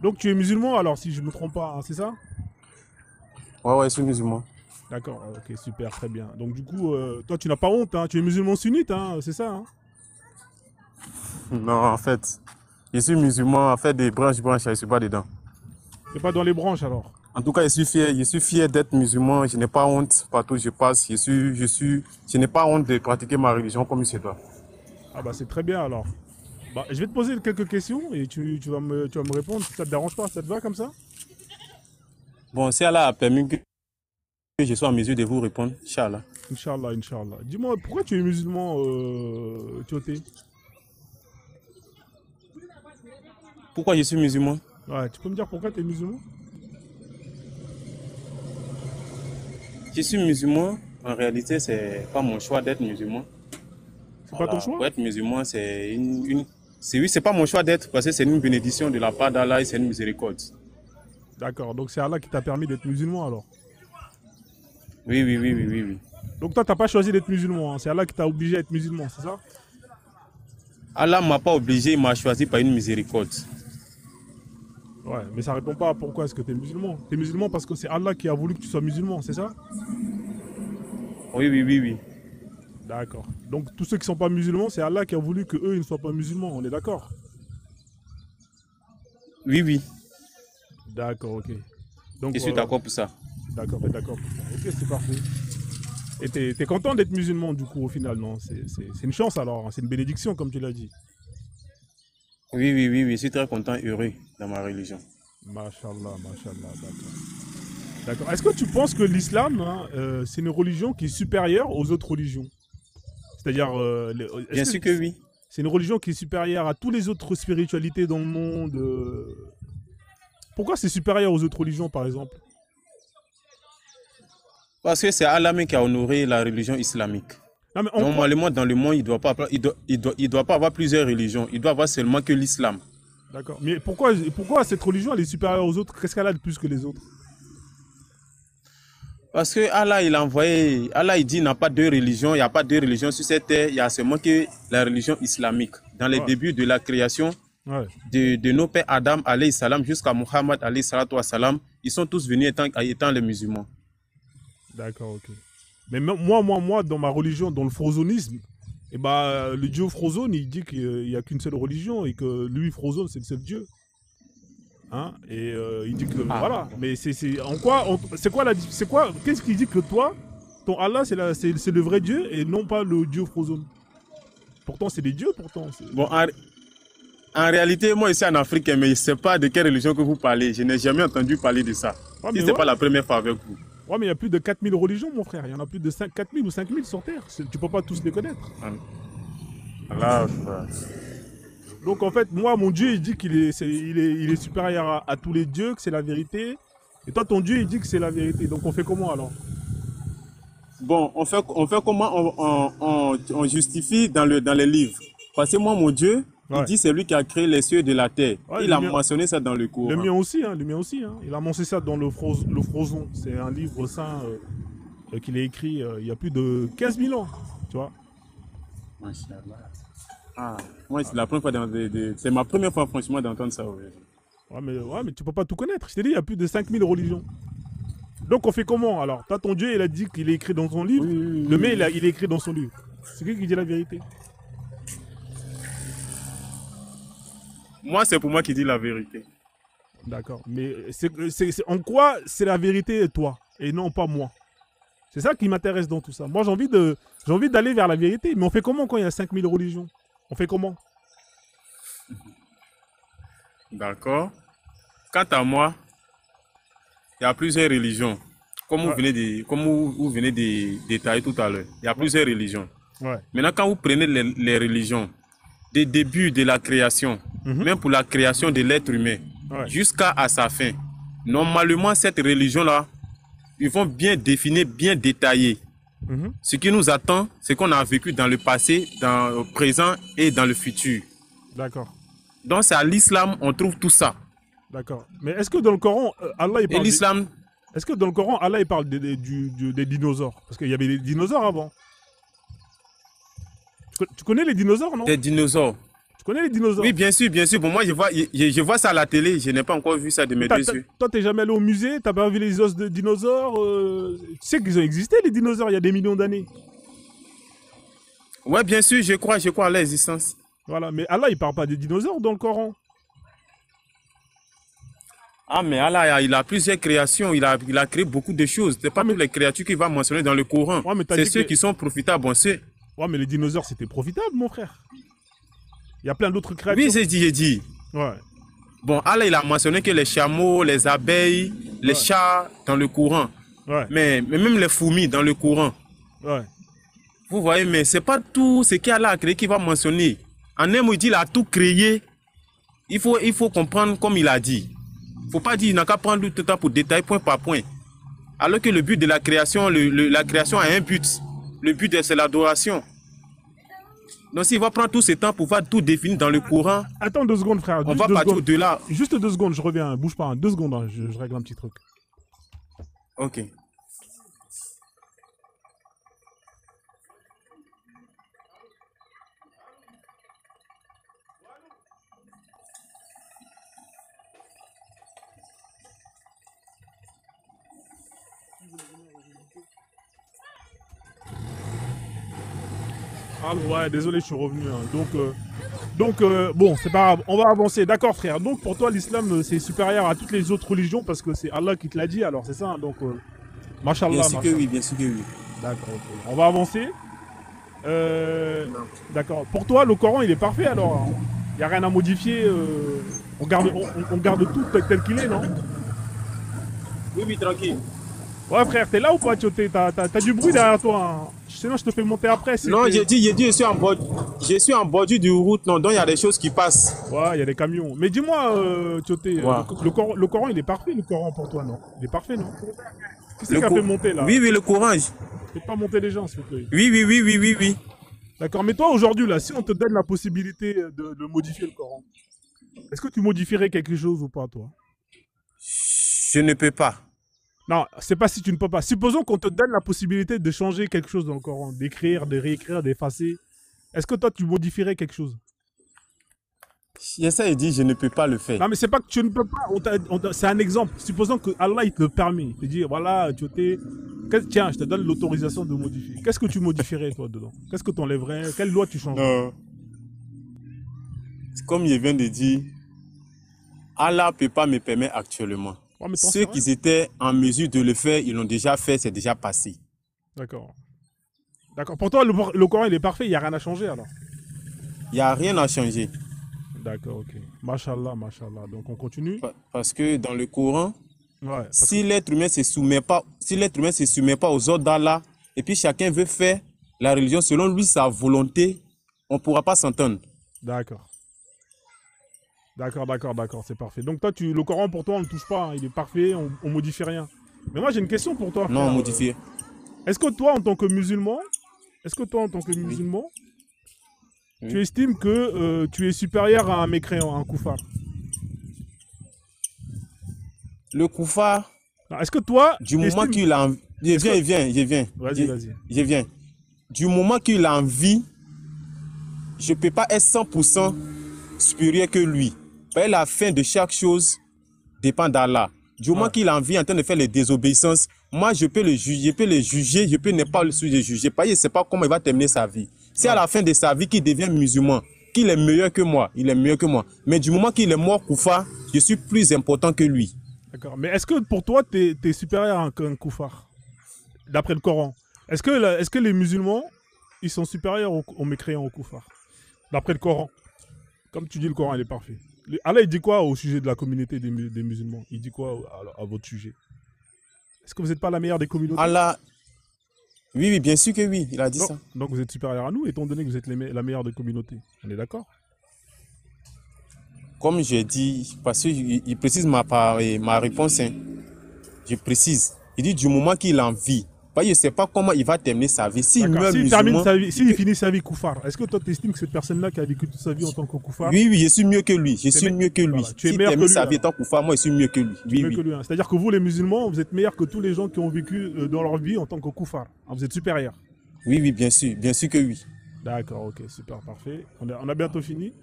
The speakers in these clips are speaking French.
Donc tu es musulman alors, si je ne me trompe pas, hein, c'est ça? Ouais, ouais, je suis musulman. D'accord, ok, super, très bien. Donc du coup, toi tu n'as pas honte, hein, tu es musulman sunnite, hein, c'est ça, hein? Non, en fait, je suis musulman, en fait, des branches, je ne suis pas dedans. T'es pas dans les branches alors? En tout cas, je suis fier d'être musulman, je n'ai pas honte partout où je passe, je n'ai pas honte de pratiquer ma religion comme il se doit. Ah bah c'est très bien alors. Bah, je vais te poser quelques questions et tu vas me répondre si ça te dérange pas, ça te va comme ça? Bon, si Allah a permis que je sois en mesure de vous répondre, Inch'Allah. Inch'Allah, Inch'Allah. Dis-moi, pourquoi tu es musulman, Tioté? Pourquoi je suis musulman? Ouais, tu peux me dire pourquoi tu es musulman? Je suis musulman, en réalité, c'est pas mon choix d'être musulman. C'est pas ton Voilà, choix? pour être musulman, c'est oui, c'est pas mon choix d'être parce que c'est une bénédiction de la part d'Allah et c'est une miséricorde. D'accord, donc c'est Allah qui t'a permis d'être musulman alors. Oui, oui, oui, oui, oui, oui. Donc toi, t'as pas choisi d'être musulman, hein, c'est Allah qui t'a obligé à être musulman, c'est ça? Allah m'a pas obligé, il m'a choisi par une miséricorde. Ouais, mais ça répond pas à pourquoi est-ce que tu es musulman. Tu es musulman parce que c'est Allah qui a voulu que tu sois musulman, c'est ça? Oui, oui, oui, oui. D'accord. Donc tous ceux qui sont pas musulmans, c'est Allah qui a voulu que eux ils ne soient pas musulmans, on est d'accord? Oui, oui. D'accord, ok. Donc Je suis d'accord pour ça. d'accord, ben d'accord pour ça. Ok, c'est parfait. Et t'es content d'être musulman du coup au final, non? C'est une chance alors, hein, c'est une bénédiction comme tu l'as dit. Oui, oui, oui, oui. Je suis très content, heureux dans ma religion. Mashallah, d'accord. D'accord. Est-ce que tu penses que l'islam, hein, c'est une religion qui est supérieure aux autres religions? C'est-à-dire, est-ce Bien que sûr que oui. c'est une religion qui est supérieure à toutes les autres spiritualités dans le monde? Pourquoi c'est supérieur aux autres religions, par exemple? Parce que c'est Allah même qui a honoré la religion islamique. Non, mais en quoi? Normalement, dans le monde, il doit pas avoir plusieurs religions. Il doit avoir seulement que l'islam. D'accord. Mais pourquoi cette religion, elle est supérieure aux autres? Qu'est-ce qu'elle a de plus que les autres? Parce que Allah, il a envoyé, Allah, il dit, il n'y a pas deux religions, il n'y a pas deux religions sur cette terre, il y a seulement que la religion islamique. Dans les Ouais, débuts de la création ouais. de nos pères Adam, alayhi salam, jusqu'à Muhammad, alayhi salatu salam, ils sont tous venus étant les musulmans. D'accord, ok. Mais moi, dans ma religion, dans le frozonisme, eh ben, le dieu Frozone, il dit qu'il n'y a qu'une seule religion et que lui, Frozone, c'est le seul dieu. Hein, et il dit que Ah, voilà, mais en quoi, c'est quoi qu'est-ce qu'il dit que toi, ton Allah, c'est le vrai Dieu et non pas le Dieu Frozone. Pourtant, c'est des dieux, pourtant. bon, en réalité, moi, ici en Afrique, mais je ne sais pas de quelle religion que vous parlez. Je n'ai jamais entendu parler de ça. Ouais, Si mais ce n'est ouais. pas la première fois avec vous. Ouais, mais il y a plus de 4000 religions, mon frère. Il y en a plus de 4000 ou 5000 sur Terre. Tu peux pas tous les connaître. Allah, Donc, en fait, moi, mon Dieu, il dit il est supérieur à tous les dieux, que c'est la vérité. Et toi, ton Dieu, il dit que c'est la vérité. Donc, on fait comment alors? bon, on fait comment on justifie dans les livres. Parce que moi, mon Dieu, il Ouais. dit c'est lui qui a créé les cieux de la terre. Ouais, Il a mentionné ça dans le le Coran. mien aussi, hein, le mien aussi. Hein. Il a mentionné ça dans le Frozon. C'est un livre saint qu'il a écrit il y a plus de 15 000 ans. Tu vois? Masha'Allah. Ah, moi, c'est la première fois c'est ma première fois, franchement, d'entendre ça. Ouais. Ouais, mais tu peux pas tout connaître. Je t'ai dit, il y a plus de 5000 religions. Donc on fait comment alors? Toi, ton Dieu, il a dit qu'il est écrit dans son livre. Oui, oui, Le oui, mien, oui. il est écrit dans son livre. C'est qui dit la vérité? Moi, c'est pour moi qui dis la vérité. D'accord. Mais en quoi c'est la vérité, toi, et non pas moi? C'est ça qui m'intéresse dans tout ça. Moi, j'ai envie d'aller vers la vérité. Mais on fait comment quand il y a 5000 religions? On fait comment? D'accord. Quant à moi, il y a plusieurs religions. Ouais, Comme vous venez de détailler tout à l'heure. Il y a ouais, plusieurs religions. ouais. Maintenant, quand vous prenez les religions, des débuts de la création, Mhm, même pour la création de l'être humain, ouais. jusqu'à sa fin, normalement, cette religion-là, ils vont bien définir, bien détailler Mhm. ce qui nous attend, ce qu'on a vécu dans le passé, dans le présent et dans le futur. D'accord. Donc, c'est à l'islam, on trouve tout ça. D'accord. Mais est-ce que dans le Coran, Allah, il Et parle l'islam, est-ce que dans le Coran, Allah, il parle des dinosaures? Parce qu'il y avait des dinosaures avant. Tu connais les dinosaures, non? des dinosaures. connais les dinosaures? Oui, bien sûr, bien sûr. Bon, moi, je vois ça à la télé. Je n'ai pas encore vu ça de mes deux yeux. Toi, t'es jamais allé au musée? T'as pas vu les os de dinosaures? Tu sais qu'ils ont existé, les dinosaures, il y a des millions d'années. Ouais, bien sûr, je crois à leur existence. Voilà, mais Allah, il parle pas des dinosaures dans le Coran. Ah, mais Allah, il a plusieurs créations. Il a créé beaucoup de choses. Ce n'est pas toutes les créatures qu'il va mentionner dans le Coran. Ouais, c'est ceux qui sont profitables. Bon, ouais, mais les dinosaures, c'était profitable, mon frère. Il y a plein d'autres créatures. Oui, j'ai dit. Ouais. Bon, Allah, il a mentionné que les chameaux, les abeilles, les chats dans le Coran. Ouais. Mais même les fourmis dans le Coran. Ouais. Vous voyez, mais ce n'est pas tout ce qu'Allah a créé qu'il va mentionner. En un mot, il dit qu'il a tout créé. Il faut comprendre comme il a dit. Il ne faut pas dire qu'il n'a qu'à prendre tout le temps pour détailler point par point. Alors que le but de la création, la création a un but. Le but, c'est l'adoration. Donc s'il va prendre tout ce temps pour pouvoir tout définir dans le Coran... Attends 2 secondes, frère. On va partir au-delà. Juste 2 secondes, je reviens. Bouge pas, 2 secondes, hein, je règle un petit truc. Ok. Ah ouais, désolé, je suis revenu. Hein. Donc bon, c'est pas grave, on va avancer. D'accord, frère. Donc pour toi, l'islam, c'est supérieur à toutes les autres religions parce que c'est Allah qui te l'a dit, alors c'est ça. Donc, mashallah. Bien sûr que oui, bien sûr que oui. D'accord, ok. On va avancer. D'accord. Pour toi, le Coran, il est parfait alors. Il n'y a rien à modifier. On garde tout tel qu'il est, non? Oui, tranquille. Ouais, frère, t'es là ou pas, Tioté? T'as du bruit derrière toi. Hein. Sinon, je te fais monter après. Non, j'ai dit, je suis en bordure de route, non, donc il y a des choses qui passent. Ouais, il y a des camions. Mais dis-moi, Tioté, le Coran, il est parfait, le Coran, pour toi, non? Il est parfait, non? Qu'est-ce qui a fait monter, là? Oui, le Coran. Faites pas monter les gens, s'il vous plaît. Oui. D'accord, mais toi, aujourd'hui, là, si on te donne la possibilité de modifier le Coran, est-ce que tu modifierais quelque chose ou pas, toi? Je ne peux pas. Non, c'est pas si tu ne peux pas. Supposons qu'on te donne la possibilité de changer quelque chose dans le Coran, d'écrire, de réécrire, d'effacer. Est-ce que toi, tu modifierais quelque chose? Ça, il dit, je ne peux pas le faire. Non, mais c'est pas que tu ne peux pas. C'est un exemple. Supposons que Allah, il te le permet. Il te dit, voilà, tiens, je te donne l'autorisation de modifier. Qu'est-ce que tu modifierais, toi, dedans? Qu'est-ce que tu enlèverais? Quelle loi tu changerais? Comme je viens de dire, Allah ne peut pas me permettre actuellement. Ouais, ceux qui étaient en mesure de le faire, ils l'ont déjà fait, c'est déjà passé. D'accord. D'accord. Pour toi, le Coran, il est parfait, il n'y a rien à changer alors? Il n'y a rien à changer. D'accord, ok. Mashallah. Donc on continue. Parce que dans le Coran, si l'être humain ne se soumet pas aux ordres d'Allah, et puis chacun veut faire la religion selon lui, sa volonté, on ne pourra pas s'entendre. D'accord. D'accord, c'est parfait. Donc toi, le Coran, pour toi, on ne le touche pas, hein, il est parfait, on ne modifie rien. Mais moi, j'ai une question pour toi, frère. Non, on modifie. Est-ce que toi, en tant que musulman, tu estimes que tu es supérieur à un mécréant, à un koufar? Le koufar, est-ce que toi... Du moment qu'il a envie... Je viens. Vas-y. Je viens. Du moment qu'il a envie, je ne peux pas être 100% supérieur que lui. La fin de chaque chose dépend d'Allah. Du moment qu'il a envie en train de faire les désobéissances, moi je peux le juger, je peux ne pas le juger. Parce que je ne sais pas comment il va terminer sa vie. C'est à la fin de sa vie qu'il devient musulman, qu'il est meilleur que moi, il est meilleur que moi. Mais du moment qu'il est mort koufar, je suis plus important que lui. D'accord. Mais est-ce que pour toi, tu es supérieur à un koufar, d'après le Coran? Est-ce que les musulmans, ils sont supérieurs aux mécréants, aux koufars, d'après le Coran? Comme tu dis, le Coran, il est parfait. Allah, il dit quoi au sujet de la communauté des musulmans? Il dit quoi à votre sujet? Est-ce que vous n'êtes pas la meilleure des communautés? Allah, oui, bien sûr que oui, il a dit ça. Donc vous êtes supérieur à nous, étant donné que vous êtes la meilleure des communautés. On est d'accord? Comme j'ai dit, parce qu'il précise ma réponse, hein. Je précise. Il dit du moment qu'il a envie. Je ne sais pas comment il va terminer sa vie. S'il finit sa vie koufar, est-ce que toi tu estimes que cette personne-là qui a vécu toute sa vie en tant que koufar? Oui, je suis mieux que lui. Je suis mieux que lui. Voilà. Tu es meilleur que lui. Sa vie en tant que koufar, moi je suis mieux que lui. Oui. Hein. C'est-à-dire que vous, les musulmans, vous êtes meilleurs que tous les gens qui ont vécu dans leur vie en tant que koufar. Vous êtes supérieurs. Oui, bien sûr que oui. D'accord, ok, super, parfait. On a bientôt fini.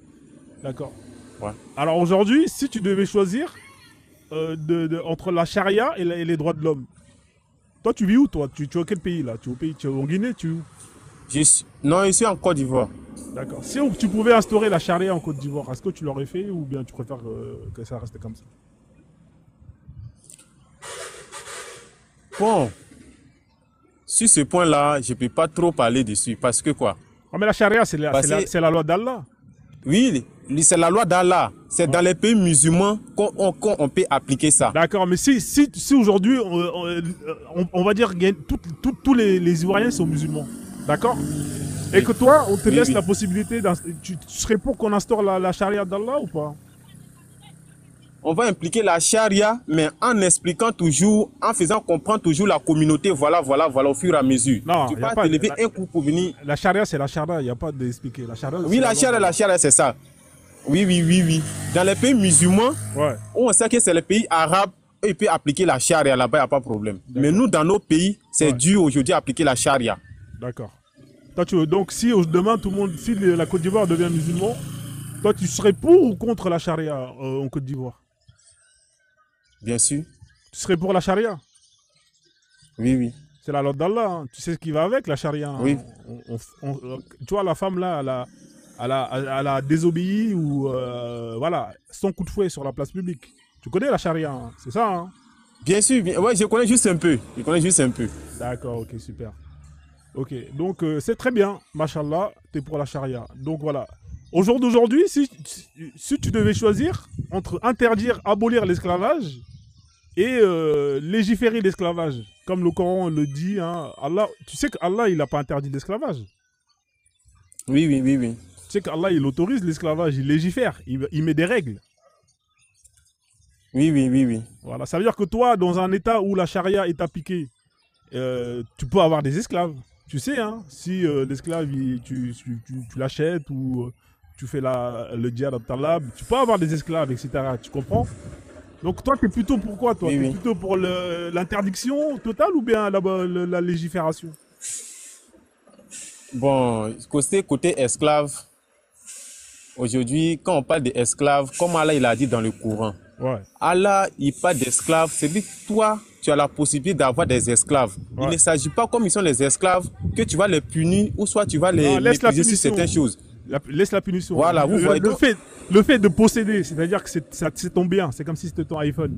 D'accord. Ouais. Alors aujourd'hui, si tu devais choisir entre la charia et les droits de l'homme, toi tu vis où toi? Tu es au quel pays là? Tu es au pays, tu es en Guinée, tu es où? Non, je suis en Côte d'Ivoire. D'accord. Si tu pouvais instaurer la charia en Côte d'Ivoire, est-ce que tu l'aurais fait ou bien tu préfères que ça reste comme ça? Bon, sur ce point-là, je ne peux pas trop parler dessus. Parce que quoi? Ah, mais la charia, c'est Parce que, la loi d'Allah. oui, c'est la loi d'Allah. C'est Ouais. dans les pays musulmans qu'on peut appliquer ça. D'accord, mais si aujourd'hui, on va dire que tous les Ivoiriens sont musulmans, d'accord? Et Oui, que toi, on te oui, laisse oui. la possibilité, tu serais pour qu'on instaure la charia d'Allah ou pas? On va impliquer la charia, mais en expliquant toujours, en faisant comprendre toujours la communauté, voilà, voilà, voilà, au fur et à mesure. Non, Tu il n'y a vas pas. te lever un coup pour venir. La charia, c'est la charia, il n'y a pas d'expliquer. La charia, Oui, c'est la loi d'Allah. la charia, c'est ça. Oui, oui, oui, oui. Dans les pays musulmans, Ouais, où on sait que c'est les pays arabes, eux, ils peuvent appliquer la charia là-bas, il n'y a pas de problème. Mais d'accord. nous, dans nos pays, c'est Ouais, dur aujourd'hui d'appliquer la charia. d'accord. Toi, donc, si demain, tout le monde, si la Côte d'Ivoire devient musulman, toi, tu serais pour ou contre la charia en Côte d'Ivoire? Bien sûr. Tu serais pour la charia? Oui, oui. C'est la loi d'Allah, hein. Tu sais ce qui va avec la charia, hein. Oui. Tu vois, la femme là, elle a désobéi ou voilà, son coup de fouet sur la place publique. Tu connais la charia, hein, c'est ça, hein? Bien sûr, ouais, je connais juste un peu. Je connais juste un peu. D'accord, ok, super. Ok, donc c'est très bien, machallah, t'es pour la charia. Donc voilà. Au jour d'aujourd'hui, si tu devais choisir entre interdire, abolir l'esclavage et légiférer l'esclavage, comme le Coran le dit, hein, Allah, tu sais qu'Allah, il n'a pas interdit l'esclavage. Oui, oui, oui, oui. Tu sais qu'Allah, il autorise l'esclavage, il légifère, il met des règles. Oui, oui, oui, oui. Voilà, ça veut dire que toi, dans un état où la charia est appliquée, tu peux avoir des esclaves. Tu sais, hein, si l'esclave, tu l'achètes ou tu fais le djihad talab, tu peux avoir des esclaves, etc. Tu comprends? Donc toi, tu es plutôt pour quoi, toi? Oui, Tu es oui. plutôt pour l'interdiction totale ou bien la légifération? Bon, côté esclave, aujourd'hui, quand on parle d'esclaves, comme Allah il a dit dans le Coran, Ouais, Allah, il parle d'esclaves, c'est dit que toi, tu as la possibilité d'avoir des esclaves. Il ouais. ne s'agit pas comme ils sont les esclaves, que tu vas les punir ou soit tu vas Non, les laisse la mépriser sur punition. certaines choses. Laisse la punition. Voilà, vous voyez donc. Le fait de posséder, c'est-à-dire que c'est ton bien, c'est comme si c'était ton iPhone.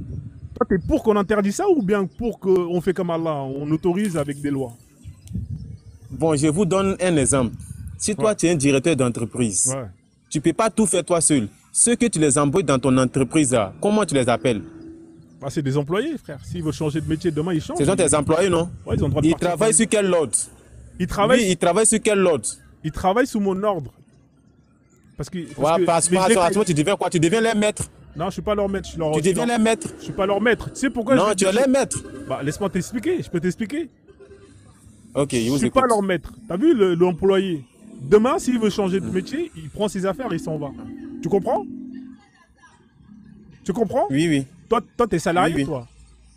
Toi, t'es pour qu'on interdit ça ou bien pour qu'on fait comme Allah, on autorise avec des lois? Bon, je vous donne un exemple. Si Ouais, toi, tu es un directeur d'entreprise, ouais. tu ne peux pas tout faire toi seul. Ceux que tu les embauches dans ton entreprise, là, comment tu les appelles? Bah, c'est des employés, frère. S'ils veulent changer de métier, demain, ils Ce changent. sont tes employés, non? Ouais, ils ont le droit de Ils partir quand travaillent ils sur veulent. quel ordre? Ils travaillent, Oui, ils travaillent sur quel ordre? ils travaillent sous mon ordre. Parce Ouais, que à ce moment, tu deviens quoi? Tu deviens les maîtres. non, je suis pas leur maître. Tu deviens les maîtres. Je suis pas leur maître. Tu sais pourquoi Non, tu es les maîtres. Bah, laisse-moi t'expliquer. Je peux t'expliquer. Ok, je Je vous suis pas écoute. leur maître. T'as vu l'employé? Demain, s'il veut changer de métier, il prend ses affaires et il s'en va. Tu comprends? Tu comprends? Oui, oui. Toi, t'es salarié, Oui, oui. toi.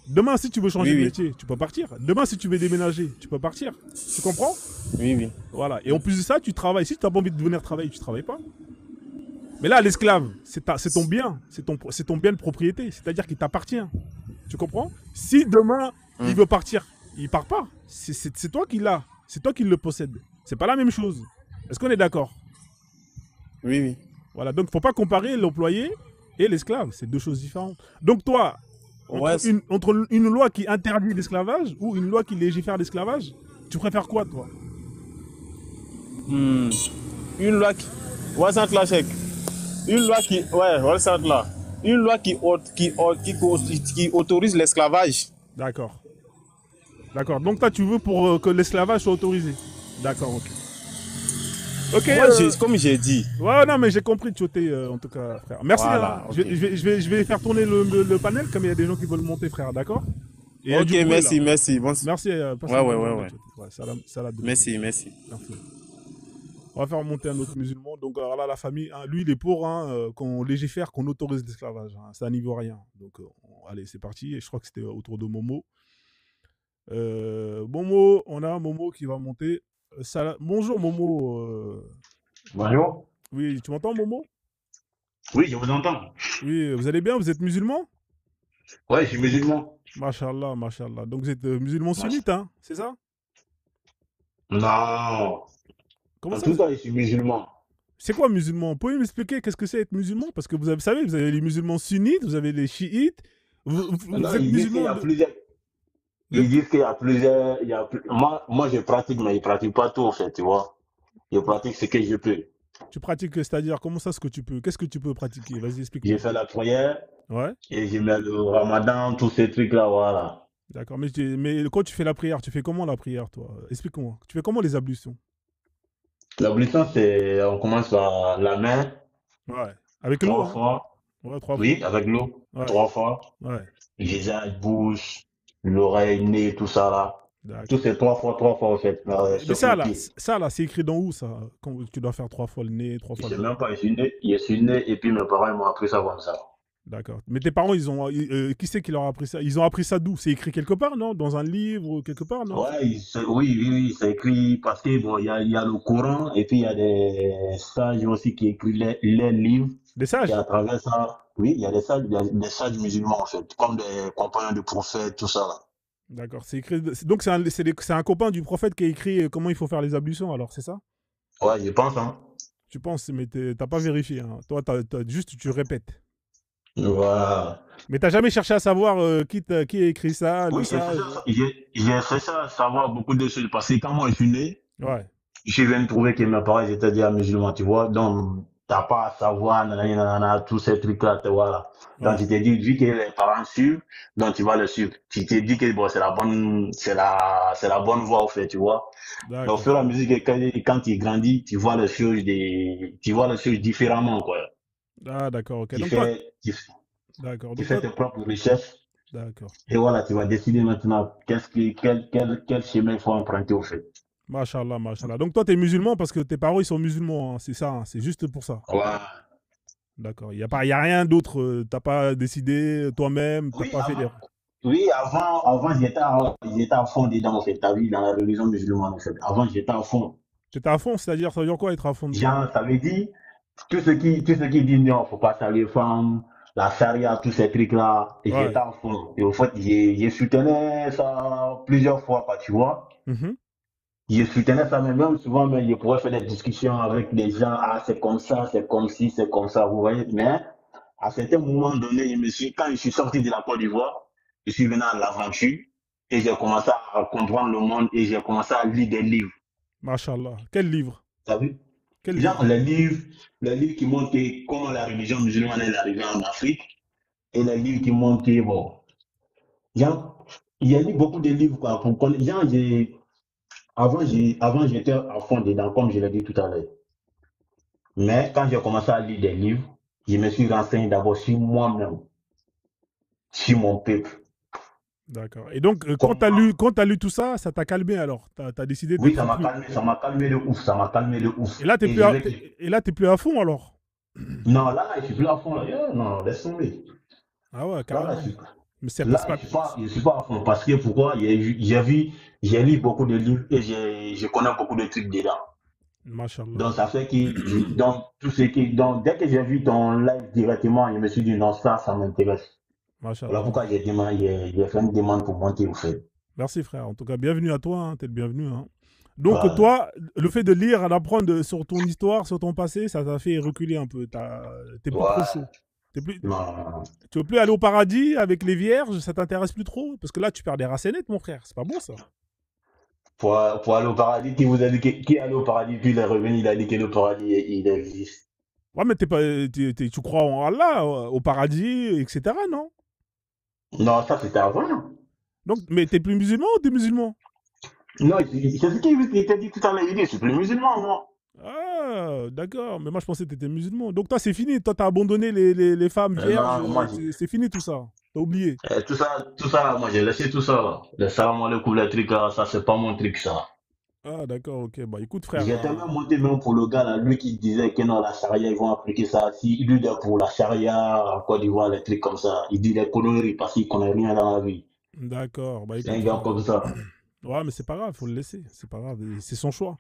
Demain, si tu veux changer Oui, de oui. métier, tu peux partir. Demain, si tu veux déménager, tu peux partir. Tu comprends? Oui, oui. Voilà. Et en plus de ça, tu travailles. Si tu n'as pas envie de venir travailler, tu travailles pas. Mais là, l'esclave, c'est ton bien. C'est ton bien de propriété. C'est-à-dire qu'il t'appartient. Tu comprends? Si demain, il veut partir, il part pas. C'est toi qui l'as. C'est toi qui le possède. C'est pas la même chose. Est-ce qu'on est d'accord? Oui, oui. Voilà. Donc, faut pas comparer l'employé et l'esclave. C'est deux choses différentes. Donc, toi, Ouais, entre une loi qui interdit l'esclavage ou une loi qui légifère l'esclavage, tu préfères quoi, toi? une loi qui... Ouais, ça là, chèque. Une loi qui... Ouais, ça là. Une loi qui autorise l'esclavage. D'accord. D'accord. Donc, toi, tu veux pour que l'esclavage soit autorisé. D'accord, ok. Ok. Moi, comme j'ai dit. Ouais, non, mais j'ai compris, Tchoté, en tout cas, frère. Merci. Voilà, Hein. ok. Je vais faire tourner le panel, comme il y a des gens qui veulent monter, frère, d'accord? Et il y a Ok, du bruit, merci, là. merci. Bon, Merci. Passe ouais, une ouais, bonne ouais, journée, ouais. Tchoté. Ouais, salam de Merci, merci. Merci. On va faire monter un autre musulman. Donc, alors là, la famille, hein, lui, il est pour hein, qu'on légifère, qu'on autorise l'esclavage. Hein. C'est un Ivoirien. Donc, allez, c'est parti. Et je crois que c'était autour de Momo. Momo, on a Momo qui va monter. Bonjour, Momo. Bonjour. Oui, tu m'entends, Momo? Oui, je vous entends. Oui, vous allez bien? Vous êtes musulman? Ouais, je suis musulman. Mashallah, mashallah. Donc vous êtes musulman Moi, sunnite, hein? C'est ça? non. Comment En ça? tout cas, je suis musulman. C'est quoi musulman? Vous pouvez m'expliquer qu'est-ce que c'est être musulman? Parce que vous savez, vous avez les musulmans sunnites, vous avez les chiites. Non, Vous êtes ils disent qu'il y musulman a de... plusieurs. vous Ils êtes- disent qu'il y a plusieurs. Moi, je pratique, mais je pratique pas tout, en fait, tu vois. Je Ouais. pratique ce que je peux. Tu pratiques, c'est-à-dire, comment ça, ce que tu peux? Qu'est-ce que tu peux pratiquer? Vas-y, Je explique-moi. fais la prière Ouais, et je mets le ramadan, tous ces trucs-là, voilà. d'accord. Mais quand tu fais la prière, tu fais comment la prière, toi? Explique-moi. Tu fais comment les ablutions? L'ablution, c'est, on commence par la main, Ouais. Avec l'eau, trois hein? fois. Ouais, 3 fois. Oui, avec l'eau, Ouais, trois fois. ouais. Visage, bouche, l'oreille, nez, tout ça, là. Tous D'accord. ces trois fois, en fait, Mais sauf le pied. ça là, c'est écrit dans où ça? Quand tu dois faire 3 fois le nez, 3 Je fois sais le... même pas, je suis né et puis mes parents ils m'ont appris ça comme ça. D'accord. Mais tes parents, qui c'est qui leur a appris ça? Ils ont appris ça d'où? C'est écrit quelque part, non? Dans un livre, quelque part, non? Ouais, oui, c'est écrit parce que bon, il y a le Coran et puis il y a des sages aussi qui écrivent les livres Des et à sages? travers ça, oui, il y a des sages, des sages musulmans en fait, comme des compagnons du prophète, tout ça là. D'accord. C'est écrit... Donc c'est un copain du prophète qui a écrit comment il faut faire les ablutions, alors, c'est ça? Ouais, je pense, hein. Tu penses, mais t'as pas vérifié, hein. Toi, juste, tu répètes. Voilà. Mais t'as jamais cherché à savoir qui a écrit ça, le Oui, sage? j'ai fait ça, savoir beaucoup de choses parce que quand moi je suis né, Ouais. je viens de trouver que mes parents ils étaient déjà musulmans, tu vois. Donc, t'as pas à savoir, nanana, nanana, tous ces trucs-là, tu vois. Là. Donc, Ouais. tu t'es dit, vu que les parents suivent, donc tu vas le suivre. Tu t'es dit que bon, c'est la bonne voie, au fait, tu vois. Donc, au D'accord. fur et à mesure que quand tu grandis, tu vois les choses différemment, quoi. Ah, d'accord, ok. Tu Donc toi, fais, tu, d'accord. tu Donc fais toi, tes propres recherches. d'accord. Et voilà, tu vas décider maintenant quel chemin il faut emprunter, au fait. Machallah, machallah. Donc toi, t'es musulman parce que tes parents, ils sont musulmans, hein, c'est ça, hein, c'est juste pour ça. Ouais. D'accord. Il y a rien d'autre. T'as pas décidé toi-même, t'as Oui, pas fait des... avant j'étais à fond dedans, en fait, t'as vu, dans la religion musulmane, en fait. Avant, j'étais à fond. T'étais à fond, c'est-à-dire, ça veut dire quoi être à fond dedans? Genre, ça veut dire, tout ce qui dit non, faut pas salir les femmes, la charia, tous ces trucs-là, et j'étais Ouais. à fond. Et au fait, j'ai soutenu ça plusieurs fois, quoi, tu vois. Mhm. Je soutenais ça, mais même souvent, mais je pourrais faire des discussions avec des gens, ah, c'est comme ça, c'est comme ci, c'est comme ça, vous voyez. Mais, à certains moments donnés, quand je suis sorti de la Côte d'Ivoire, je suis venu à l'aventure et j'ai commencé à comprendre le monde et j'ai commencé à lire des livres. Machallah. Quel livre? T'as vu? Quel Genre, livre? les livres qui montrent comment la religion musulmane est arrivée en Afrique et les livres qui montrent que, bon, genre, il y a lu beaucoup de livres, quoi, pour connaître. Genre, avant, j'étais à fond dedans, comme je l'ai dit tout à l'heure. Mais quand j'ai commencé à lire des livres, je me suis renseigné d'abord sur moi-même, sur mon peuple. D'accord. Et donc, Comment? quand t'as lu tout ça, ça t'a calmé alors. T'as décidé Oui, d'être plus... ça m'a calmé de ouf, ça m'a calmé de ouf. Et là, Et je vais. t'es plus à fond alors. Non, là, je suis plus à fond. Là. Non, laisse tomber. Ah ouais, Là, carrément. Mais là, c'est pas... je suis pas à fond. Parce que pourquoi? J'ai lu beaucoup de livres et je connais beaucoup de trucs dedans. Machallah. Donc, ça fait que, donc, donc, dès que j'ai vu ton live directement, je me suis dit, non, ça m'intéresse. Voilà Machallah. pourquoi j'ai fait une demande pour monter au fait. Merci frère. En tout cas, bienvenue à toi. Hein. T'es le bienvenu. Hein. Donc Voilà. toi, le fait de lire, d'apprendre sur ton histoire, sur ton passé, ça t'a fait reculer un peu. T'es plus trop Ouais. chaud. Plus... Non. Tu veux plus aller au paradis avec les vierges, ça t'intéresse plus trop? Parce que là, tu perds des racénettes, mon frère. C'est pas bon ça. Pour aller au paradis, qui vous a dit qui est allé au paradis, puis il est revenu, il a dit que le paradis, il existe. Ouais, mais tu crois en Allah, au paradis, etc. Non? Non, ça c'était avant. Donc, mais t'es plus musulman ou t'es musulman? Non, c'est ce qu'il t'a dit tout à l'heure, il dit, je suis plus musulman, moi. Ah, d'accord. Mais moi, je pensais que t'étais musulman. Donc toi, c'est fini. Toi, t'as abandonné les femmes vierges. Non, moi, C'est fini tout ça. T'as oublié. tout ça, là, moi, j'ai laissé tout ça, là. Le salam alaikum, les trucs, là, ça, c'est pas mon truc, ça. Ah, d'accord, ok. Bah écoute, frère. J'étais même monté même pour le gars, là, lui qui disait que non, la charia, ils vont appliquer ça. Si, lui, il est pour la charia, en Côte d'Ivoire, les trucs comme ça. Il dit des conneries parce qu'il connaît rien dans la vie. D'accord. Bah C'est un écoute, gars frère. comme ça. Ouais, mais c'est pas grave, faut le laisser. C'est pas grave. C'est son choix.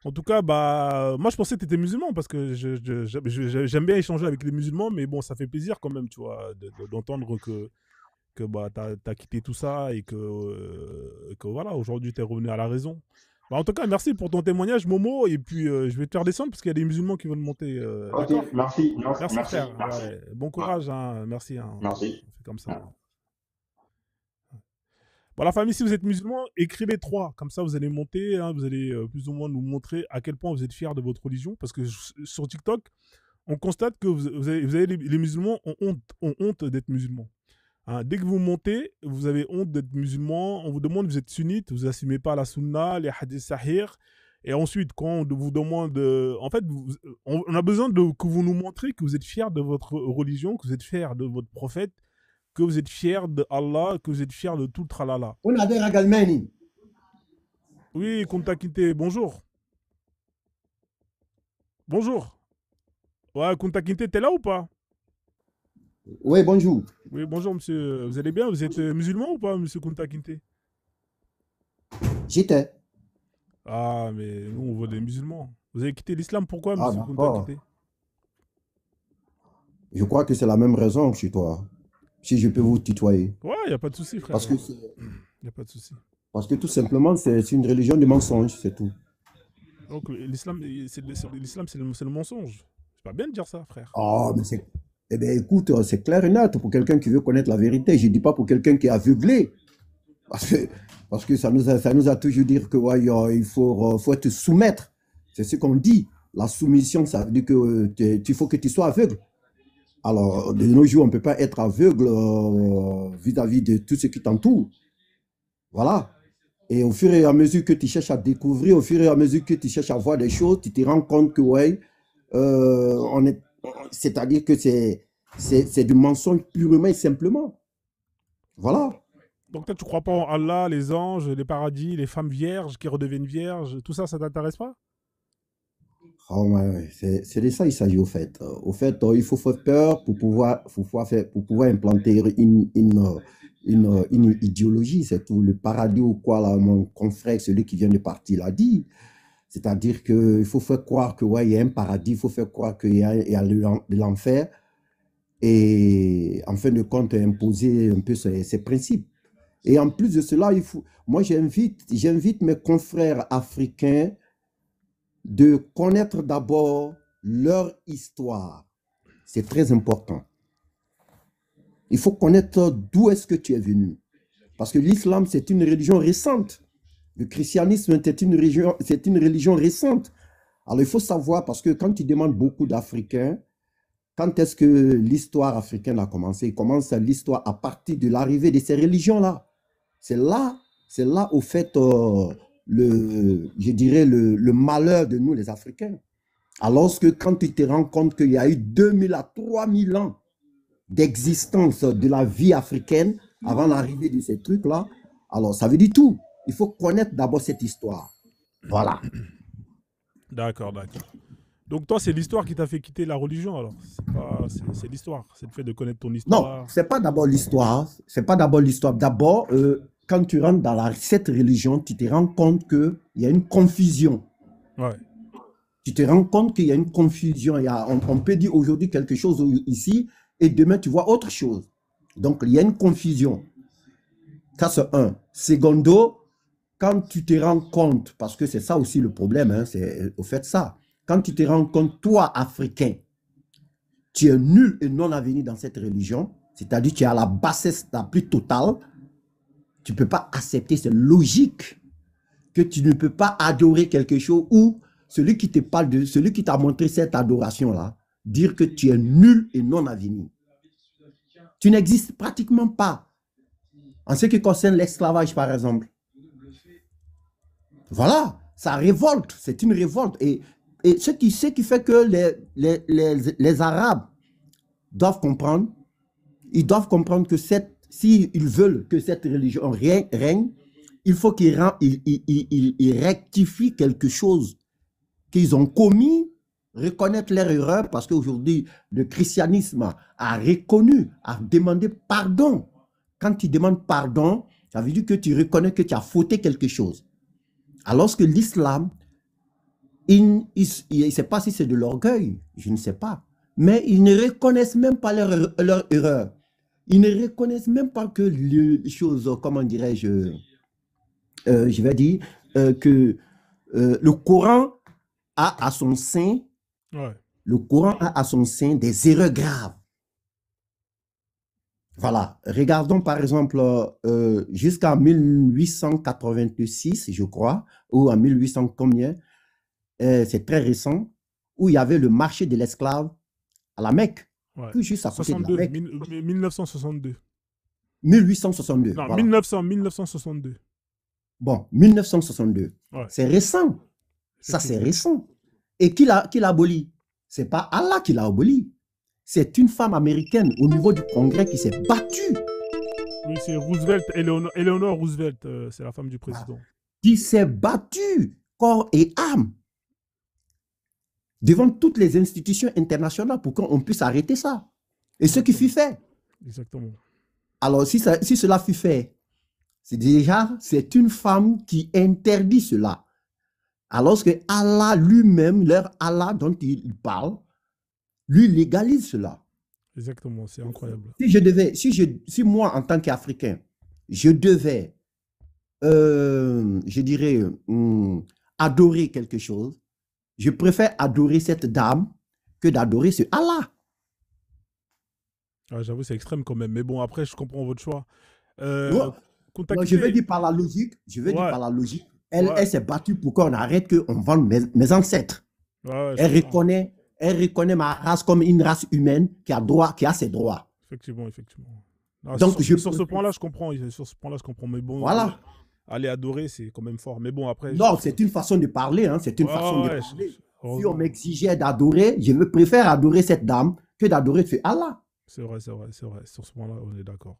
En tout cas, bah, moi je pensais que tu étais musulman parce que j'aime bien échanger avec les musulmans, mais bon, ça fait plaisir quand même, tu vois, d'entendre que bah, tu as quitté tout ça et que voilà, aujourd'hui tu es revenu à la raison. Bah, en tout cas, merci pour ton témoignage, Momo, et puis je vais te faire descendre parce qu'il y a des musulmans qui veulent monter. Ok, D'accord? merci, Merci, merci, frère. merci. Ouais. Bon Ouais, courage, hein. Merci, hein. merci. On fait comme ça. Ouais. Bon, la famille, si vous êtes musulman, écrivez 3. Comme ça, vous allez monter, hein, vous allez plus ou moins nous montrer à quel point vous êtes fiers de votre religion. Parce que sur TikTok, on constate que les musulmans ont honte d'être musulmans. Hein, dès que vous montez, vous avez honte d'être musulman. On vous demande, vous êtes sunnite, vous n'assumez pas la sunna, les hadiths sahih. Et ensuite, quand on vous demande... en fait, on a besoin que vous nous montrez que vous êtes fiers de votre religion, que vous êtes fiers de votre prophète, que vous êtes fiers de Allah, que vous êtes fiers de tout le tralala. On a des ragalmeni. Oui, Kunta Kinte, bonjour. Bonjour. Ouais, Kunta Kinte, t'es là ou pas? Oui, bonjour. Oui, bonjour, monsieur. Vous allez bien? Vous êtes musulman ou pas, monsieur Kunta Kinte? J'étais. Ah, mais nous, on veut des musulmans. Vous avez quitté l'islam, pourquoi, Ah, monsieur Kunta d'accord. Kinte? Je crois que c'est la même raison chez toi. Si je peux vous tutoyer. Ouais, il n'y a pas de souci, frère. Parce que, Il n'y a pas de souci. tout simplement, c'est une religion de mensonge, c'est tout. Donc, l'islam, c'est le mensonge. C'est pas bien de dire ça, frère. Ah, mais c'est. Eh bien, écoute, c'est clair et net pour quelqu'un qui veut connaître la vérité. Je ne dis pas pour quelqu'un qui est aveuglé. Parce que ça nous a toujours dit que ouais, il faut te soumettre. C'est ce qu'on dit. La soumission, ça veut dire que il faut que tu sois aveugle. Alors, de nos jours, on ne peut pas être aveugle vis-à-vis de tout ce qui t'entoure. Voilà. Et au fur et à mesure que tu cherches à découvrir, au fur et à mesure que tu cherches à voir des choses, tu te rends compte que, ouais, c'est-à-dire que c'est du mensonge purement et simplement. Voilà. Donc, toi, tu crois pas en Allah, les anges, les paradis, les femmes vierges qui redeviennent vierges, tout ça, ça t'intéresse pas? Ah ouais, c'est de ça il s'agit au fait. Au fait, il faut faire peur pour pouvoir implanter une idéologie, c'est tout. Le paradis ou quoi, là, mon confrère, celui qui vient de partir, l'a dit. C'est-à-dire qu'il faut faire croire que ouais, il y a un paradis, il faut faire croire qu'il y a de l'enfer et en fin de compte imposer un peu ces principes. Et en plus de cela, moi j'invite mes confrères africains de connaître d'abord leur histoire. C'est très important. Il faut connaître d'où est-ce que tu es venu. Parce que l'islam, c'est une religion récente. Le christianisme, c'est une religion récente. Alors, il faut savoir, parce que quand tu demandes beaucoup d'Africains, quand est-ce que l'histoire africaine a commencé? Il commence l'histoire à partir de l'arrivée de ces religions-là. C'est là, au fait, je dirais, le malheur de nous, les Africains. Alors que quand tu te rends compte qu'il y a eu 2000 à 3000 ans d'existence de la vie africaine avant l'arrivée de ces trucs-là, alors ça veut dire tout. Il faut connaître d'abord cette histoire. Voilà. D'accord, d'accord. Donc toi, c'est l'histoire qui t'a fait quitter la religion, alors? C'est l'histoire, c'est le fait de connaître ton histoire. Non, c'est pas d'abord l'histoire. C'est pas d'abord l'histoire. D'abord, quand tu rentres dans cette religion, tu te rends compte qu'il y a une confusion. Ouais. Tu te rends compte qu'il y a une confusion. On peut dire aujourd'hui quelque chose ici et demain tu vois autre chose. Donc il y a une confusion. Ça c'est un. Secondo, quand tu te rends compte, parce que c'est ça aussi le problème, hein, c'est au fait ça. Quand tu te rends compte, toi Africain, tu es nul et non aveni dans cette religion, c'est-à-dire tu es à la bassesse la plus totale, tu ne peux pas accepter, c'est logique que tu ne peux pas adorer quelque chose ou celui qui te parle de, celui qui t'a montré cette adoration-là, dire que tu es nul et non aveni. Tu n'existes pratiquement pas. En ce qui concerne l'esclavage, par exemple. Voilà, ça révolte, c'est une révolte. Et ce qui fait que les Arabes doivent comprendre, ils doivent comprendre que s'ils veulent que cette religion règne, il faut qu'ils rectifient quelque chose qu'ils ont commis, reconnaître leur erreur, parce qu'aujourd'hui, le christianisme a reconnu, a demandé pardon. Quand tu demandes pardon, ça veut dire que tu reconnais que tu as fauté quelque chose. Alors que l'islam Je ne sais pas si c'est de l'orgueil, je ne sais pas. Mais ils ne reconnaissent même pas leur erreur. Ils ne reconnaissent même pas que les choses, comment dirais-je, je vais dire, que le Coran a à son sein, Ouais. le Coran a à son sein des erreurs graves. Voilà. Regardons par exemple jusqu'en 1886, je crois, ou en 1800 combien, c'est très récent, où il y avait le marché de l'esclave à la Mecque, Ouais. tout juste à côté de la 62, Mecque. 1962. 1862. Non, Voilà. 1962. Bon, 1962. Ouais. C'est récent. Ça, c'est récent. Et qui l'a aboli? Ce n'est pas Allah qui l'a aboli. C'est une femme américaine au niveau du Congrès qui s'est battue. Oui, c'est Roosevelt, Eleanor Roosevelt, c'est la femme du président. Qui s'est battue corps et âme devant toutes les institutions internationales pour qu'on puisse arrêter ça. Et ce qui fut fait. Exactement. Alors, si cela fut fait, c'est une femme qui interdit cela. Alors que Allah lui-même, leur Allah dont il parle, lui légalise cela. Exactement, c'est incroyable. Si moi, en tant qu'Africain, je devais, je dirais, adorer quelque chose, je préfère adorer cette dame que d'adorer ce Allah. Ah, j'avoue, c'est extrême quand même. Mais bon, après, je comprends votre choix. Non, je vais dire par la logique, elle s'est battue pour qu'on arrête qu'on vende mes ancêtres. Ouais, elle reconnaît ma race comme une race humaine qui a ses droits. Effectivement. Non, donc, sur ce point-là, je comprends. Mais bon, voilà. Aller adorer, c'est quand même fort. Mais bon, après... Non, c'est une façon de parler. Hein. C'est une façon de parler. Si on m'exigeait d'adorer, je préfère adorer cette dame que d'adorer ce Allah. C'est vrai. Sur ce point-là, on est d'accord.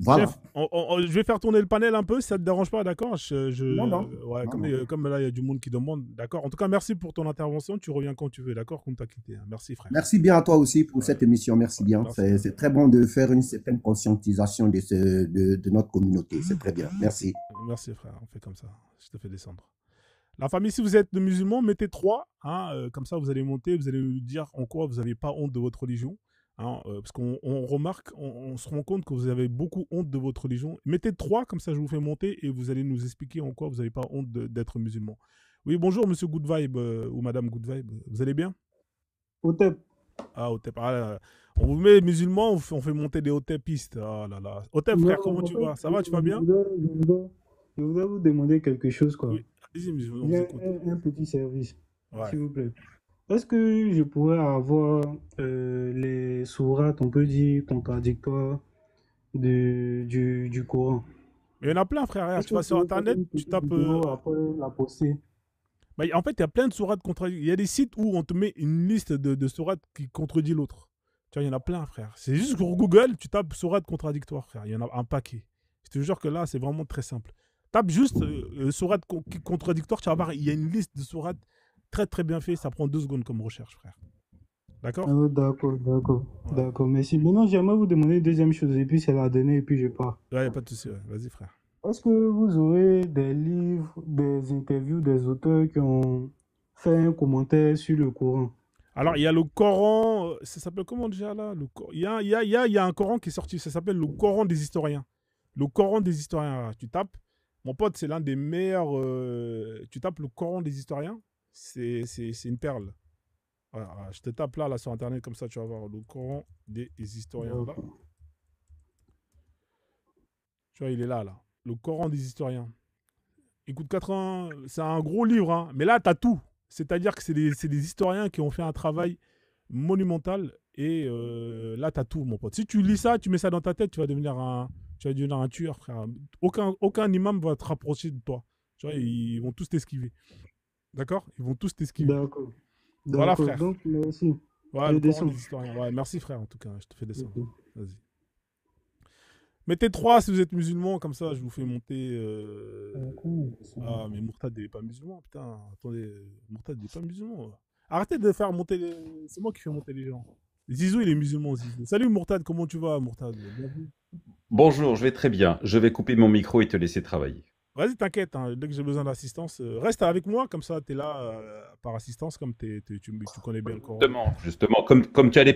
Voilà. Chef, je vais faire tourner le panel un peu, si ça ne te dérange pas, d'accord? Non. Ouais, comme là, il y a du monde qui demande, d'accord? En tout cas, merci pour ton intervention. Tu reviens quand tu veux, d'accord? Qu'on t'a quitté. Merci, frère. Merci bien à toi aussi pour cette émission. Merci bien. C'est très bon de faire une certaine conscientisation de notre communauté. C'est très bien. Merci. Merci, frère. On fait comme ça. Je te fais descendre. La famille, si vous êtes musulman, mettez 3. Hein, comme ça, vous allez monter, vous allez nous dire en quoi vous n'avez pas honte de votre religion. Hein, parce qu'on remarque, on se rend compte que vous avez beaucoup honte de votre religion. Mettez 3, comme ça je vous fais monter et vous allez nous expliquer en quoi vous n'avez pas honte d'être musulman. Oui, bonjour monsieur Good Vibe ou madame Good Vibe. Vous allez bien? Otep. Ah, Otep. On vous met musulman, on fait monter des Otepistes. Ah là là. Otep, frère, comment tu vas? Ça va, tu vas bien? Je voudrais vous demander quelque chose, quoi. Oui, allez-y, musulman, Il y a vous écoute. un petit service, Ouais. s'il vous plaît. Est-ce que je pourrais avoir les sourates, on peut dire, contradictoires du Coran? Mais il y en a plein, frère. Tu vas sur Internet, tu tapes... Après la poster. Bah, en fait, il y a plein de sourates contradictoires. Il y a des sites où on te met une liste de sourates qui contredit l'autre. Tu vois, il y en a plein, frère. C'est juste sur Google, tu tapes sourates contradictoires, frère. Il y en a un paquet. Je te jure que là, c'est vraiment très simple. Tape juste sourates contradictoires, tu vas voir, il y a une liste de sourates très très bien fait. Ça prend 2 secondes comme recherche, frère. D'accord? D'accord, merci. Maintenant, j'aimerais vous demander une deuxième chose, et puis c'est la dernière, et puis je pars. Ouais, il n'y a pas de souci. Ouais. Vas-y, frère. Est-ce que vous aurez des livres, des interviews des auteurs qui ont fait un commentaire sur le Coran? Alors, il y a le Coran, ça s'appelle comment déjà là? Il y a un Coran qui est sorti, ça s'appelle le Coran des historiens. Le Coran des historiens, tu tapes. Mon pote, c'est l'un des meilleurs. Tu tapes le Coran des historiens, c'est une perle. Voilà, je te tape là sur Internet, comme ça tu vas voir le Coran des historiens. Là. Tu vois, il est là. Le Coran des historiens. Écoute, 80, c'est un gros livre, hein, mais là, tu as tout. C'est-à-dire que c'est des historiens qui ont fait un travail monumental et là, tu as tout, mon pote. Si tu lis ça, tu mets ça dans ta tête, tu vas devenir un tueur, frère. Aucun imam va te rapprocher de toi. Tu vois, ils vont tous t'esquiver. D'accord? Ils vont tous t'esquiver. D'accord. Voilà, frère. Donc, merci. Ouais, le Coran des historiens. Ouais, merci, frère, en tout cas. Je te fais descendre. Vas-y. Mettez 3 si vous êtes musulman, comme ça je vous fais monter. Ah, mais Mourtad il n'est pas musulman, putain. Attendez, Mourtad il n'est pas musulman. Arrêtez de faire monter les... C'est moi qui fais monter les gens. Zizou il est musulman, Zizou. Salut Mourtad, comment tu vas, Mourtad? Bonjour, je vais très bien. Je vais couper mon micro et te laisser travailler. Vas-y, t'inquiète, hein, dès que j'ai besoin d'assistance, reste avec moi, comme ça, tu es là par assistance, comme tu connais bien le Coran. Justement, comme tu allais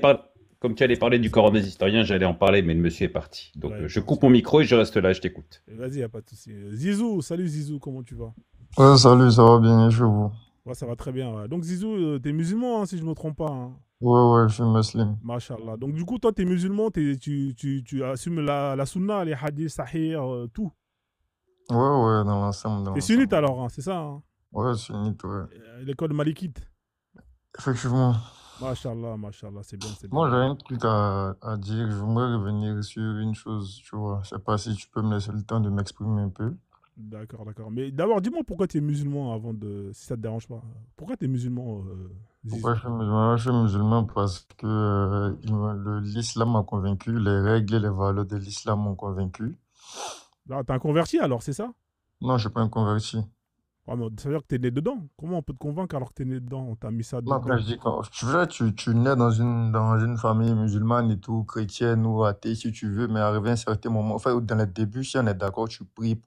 parler du Coran des historiens, j'allais en parler, mais le monsieur est parti. Donc, Ouais, je parti. coupe mon micro et je reste là, je t'écoute. Vas-y, y a pas de souci. Zizou, salut Zizou, comment tu vas? Ouais, salut, ça va bien, et chez vous? Ouais, ça va très bien. Ouais. Donc Zizou, t'es musulman, hein, si je me trompe pas. Hein. Ouais, ouais, je suis musulman. Mashallah. Donc du coup, toi, t'es musulman, tu assumes la sunna, les hadiths, sahih, tout. Ouais, ouais, dans l'ensemble, dans T'es sunnite l'ensemble. alors, hein, c'est ça, hein? Ouais, sunnite, ouais. L'école malikite. Effectivement. Mashallah, mashallah, c'est bien, c'est bien. Moi, j'ai un truc à dire. Je voudrais revenir sur une chose, tu vois. Je sais pas si tu peux me laisser le temps de m'exprimer un peu. D'accord, d'accord. Mais d'abord, dis-moi pourquoi tu es musulman avant de... Si ça te dérange pas. Pourquoi tu es musulman, Pourquoi Zizou? je suis musulman? Je suis musulman parce que l'islam m'a convaincu, les règles et les valeurs de l'islam m'ont convaincu. Là, t'es un converti alors, c'est ça? Non, je suis pas un converti. Ouais, mais ça veut dire que t'es né dedans. Comment on peut te convaincre alors que t'es né dedans? On t'a mis ça Non, quand dedans. je dis quand tu nais dans une famille musulmane et tout, chrétienne ou athée, si tu veux, mais arrivé à un certain moment, enfin, dans les débuts, si on est d'accord, tu pries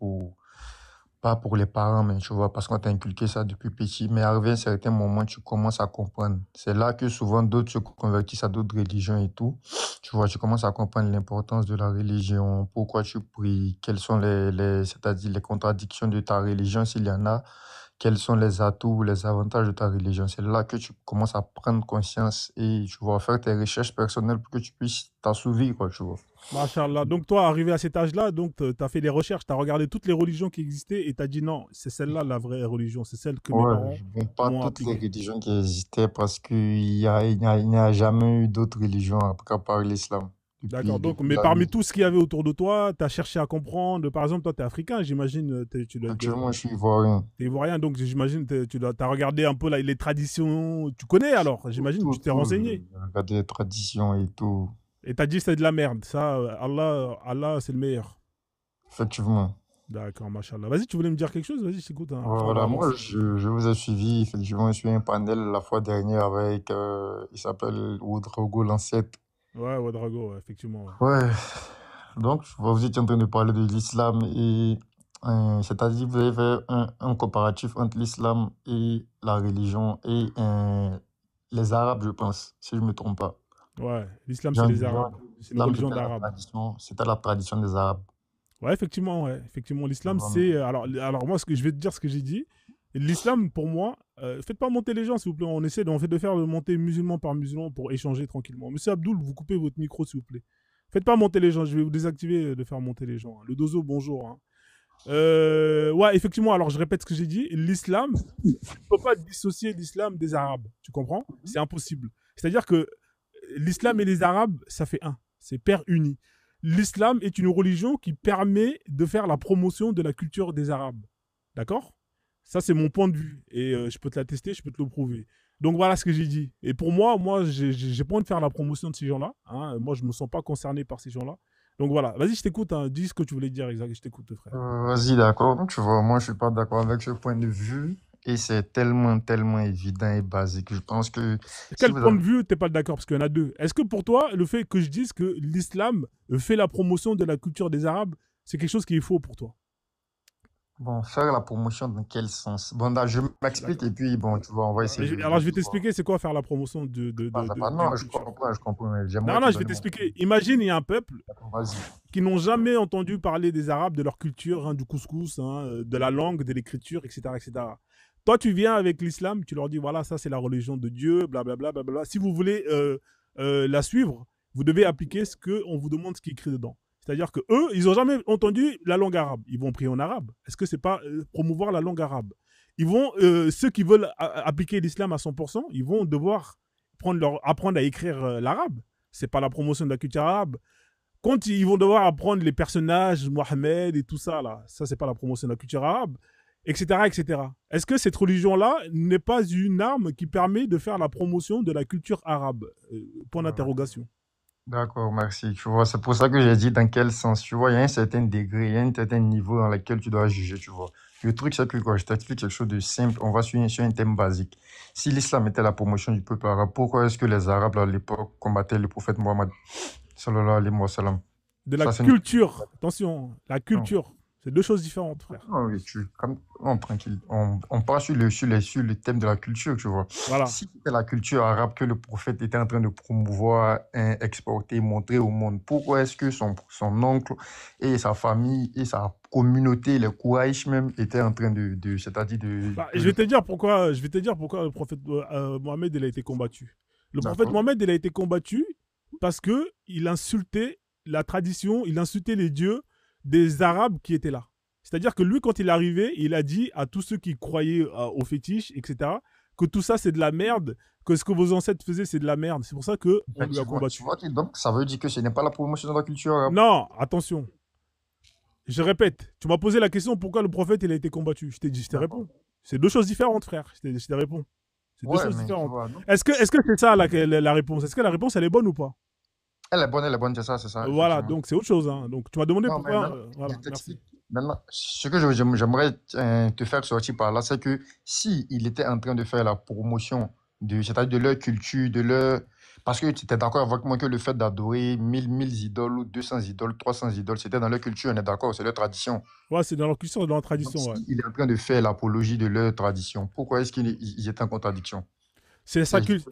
pas pour les parents, mais tu vois, parce qu'on t'a inculqué ça depuis petit, mais arrivé à un certain moment, tu commences à comprendre. C'est là que souvent d'autres se convertissent à d'autres religions et tout. Tu vois, tu commences à comprendre l'importance de la religion, pourquoi tu pries, quelles sont c'est-à-dire les contradictions de ta religion, s'il y en a, quels sont les atouts, les avantages de ta religion. C'est là que tu commences à prendre conscience et tu vas faire tes recherches personnelles pour que tu puisses t'assouvir, quoi, tu vois. Machallah. Donc toi, arrivé à cet âge-là, donc t'as fait des recherches, t'as regardé toutes les religions qui existaient et t'as dit non, c'est celle-là la vraie religion, c'est celle que mes Ouais, parents bon, pas m'ont toutes les appliquée. religions qui existaient parce qu'il n'y a jamais eu d'autres religions à part l'islam D'accord. Donc, depuis mais la parmi nuit. tout ce qu'il y avait autour de toi, t'as cherché à comprendre. Par exemple, toi, t'es africain, j'imagine, tu dois être Actuellement, je suis ivoirien. t'es ivoirien, donc j'imagine tu as regardé un peu les traditions. Tu connais alors, j'imagine, tu t'es renseigné. J'ai regardé les traditions et tout. Et t'as dit c'est de la merde. Ça, Allah, c'est le meilleur. Effectivement. D'accord, machallah. Vas-y, tu voulais me dire quelque chose? Vas-y, je t'écoute. Hein. Après, on va Voilà, moi, avancer. je vous ai suivi effectivement sur un panel la fois dernière avec, il s'appelle Ouedraogo l'ancêtre. Ouais, Ouedraogo, ouais, effectivement. Ouais. Ouais, donc vous étiez en train de parler de l'islam et c'est-à-dire vous avez fait un comparatif entre l'islam et la religion et les Arabes, je pense, si je ne me trompe pas. Ouais, l'islam, c'est Jean les disant Arabes. que C'est une l'islam religion d'Arabes. c'était la tradition des Arabes. Ouais, effectivement, ouais. Effectivement, l'islam, Vraiment. c'est. Alors moi, je vais te dire ce que j'ai dit. L'islam, pour moi, faites pas monter les gens, s'il vous plaît. On fait de faire monter musulman par musulman pour échanger tranquillement. Monsieur Abdoul, vous coupez votre micro, s'il vous plaît. Faites pas monter les gens. Je vais vous désactiver de faire monter les gens. Le dozo, bonjour. Hein. Ouais, effectivement, alors je répète ce que j'ai dit. L'islam, tu ne peux pas dissocier l'islam des Arabes. Tu comprends? C'est impossible. C'est-à-dire que l'islam et les Arabes, ça fait un. C'est père uni. L'islam est une religion qui permet de faire la promotion de la culture des Arabes. D'accord? Ça, c'est mon point de vue. Et je peux te l'attester, je peux te le prouver. Donc voilà ce que j'ai dit. Et pour moi, j'ai pas envie de faire la promotion de ces gens-là. Hein. Moi, je me sens pas concerné par ces gens-là. Donc voilà, vas-y, je t'écoute. Hein. Dis ce que tu voulais dire, exact. Je t'écoute, frère. Vas-y, d'accord. Tu vois, moi, je suis pas d'accord avec ce point de vue et c'est tellement, tellement évident et basique. Je pense que si Quel vous point avez... de vue t'es pas d'accord? Parce qu'il y en a deux. Est-ce que pour toi, le fait que je dise que l'islam fait la promotion de la culture des Arabes, c'est quelque chose qui est faux pour toi? Bon, faire la promotion dans quel sens? Bon, là, je m'explique et puis, bon, tu vois, on va essayer Alors, je vais tu vois. t'expliquer c'est quoi faire la promotion d'une Non, culture. je comprends, mais Non, j'aimerais te non, je vais donner mon t'expliquer. Imagine, il y a un peuple Vas-y. qui n'ont jamais entendu parler des Arabes, de leur culture, hein, du couscous, hein, de la langue, de l'écriture, etc., etc. Toi, tu viens avec l'islam, tu leur dis, voilà, ça, c'est la religion de Dieu, blablabla, blablabla. Si vous voulez la suivre, vous devez appliquer ce qu'on vous demande, ce qui est écrit dedans. C'est-à-dire que eux, ils n'ont jamais entendu la langue arabe. Ils vont prier en arabe. Est-ce que c'est pas promouvoir la langue arabe? Ils vont, ceux qui veulent appliquer l'islam à 100%, ils vont devoir apprendre à écrire l'arabe. C'est pas la promotion de la culture arabe. Quand ils vont devoir apprendre les personnages, Mohamed et tout ça, là, ça, c'est pas la promotion de la culture arabe, etc., etc. Est-ce que cette religion-là n'est pas une arme qui permet de faire la promotion de la culture arabe? Point d'interrogation. D'accord, merci. Tu vois, c'est pour ça que j'ai dit dans quel sens. Tu vois, il y a un certain degré, il y a un certain niveau dans lequel tu dois juger, tu vois. Le truc, c'est que quand je t'explique quelque chose de simple, on va sur un thème basique. Si l'islam était la promotion du peuple arabe, pourquoi est-ce que les Arabes, à l'époque, combattaient le prophète Mohammed? Sallallahu alayhi wa sallam. De la Ça, c'est une culture, attention, la question. culture. C'est deux choses différentes, frère. Non, oui, non, tranquille. On part sur le thème de la culture, tu vois. Voilà. Si c'était la culture arabe que le prophète était en train de promouvoir, exporter, montrer au monde, pourquoi est-ce que son oncle et sa famille et sa communauté, les Quraysh même, étaient en train c'est-à-dire Bah, je vais te dire pourquoi le prophète Mohammed il a été combattu. Le prophète D'accord. Mohammed il a été combattu parce que il insultait la tradition, il insultait les dieux des Arabes qui étaient là. C'est-à-dire que lui, quand il est arrivé, il a dit à tous ceux qui croyaient aux fétiches, etc., que tout ça c'est de la merde, que ce que vos ancêtres faisaient c'est de la merde. C'est pour ça qu'on lui a Effectivement, combattu. tu vois, donc ça veut dire que ce n'est pas la promotion de la culture arabe. Non, attention. Je répète, tu m'as posé la question pourquoi le prophète il a été combattu. Je t'ai dit, je te D'accord. réponds. C'est deux choses différentes, frère. Je te réponds. C'est deux Ouais, choses mais tu différentes. vois, non? Est-ce que c'est ça la réponse? Est-ce que la réponse elle est bonne ou pas? Elle est bonne, c'est ça, Voilà, effectivement. donc c'est autre chose. Hein. Donc tu m'as demandé Non, mais pourquoi. maintenant, Voilà, je merci. t'explique. Maintenant, ce que j'aimerais te faire sortir par là, c'est que si il était en train de faire la promotion c'est-à-dire de leur culture, parce que tu étais d'accord avec moi que le fait d'adorer 1000 idoles ou 200 idoles, 300 idoles, c'était dans leur culture, on est d'accord, c'est leur tradition. Ouais, c'est dans leur culture, dans leur Donc, tradition, ouais. s'il est en train de faire l'apologie de leur tradition, pourquoi est-ce qu'ils étaient en contradiction?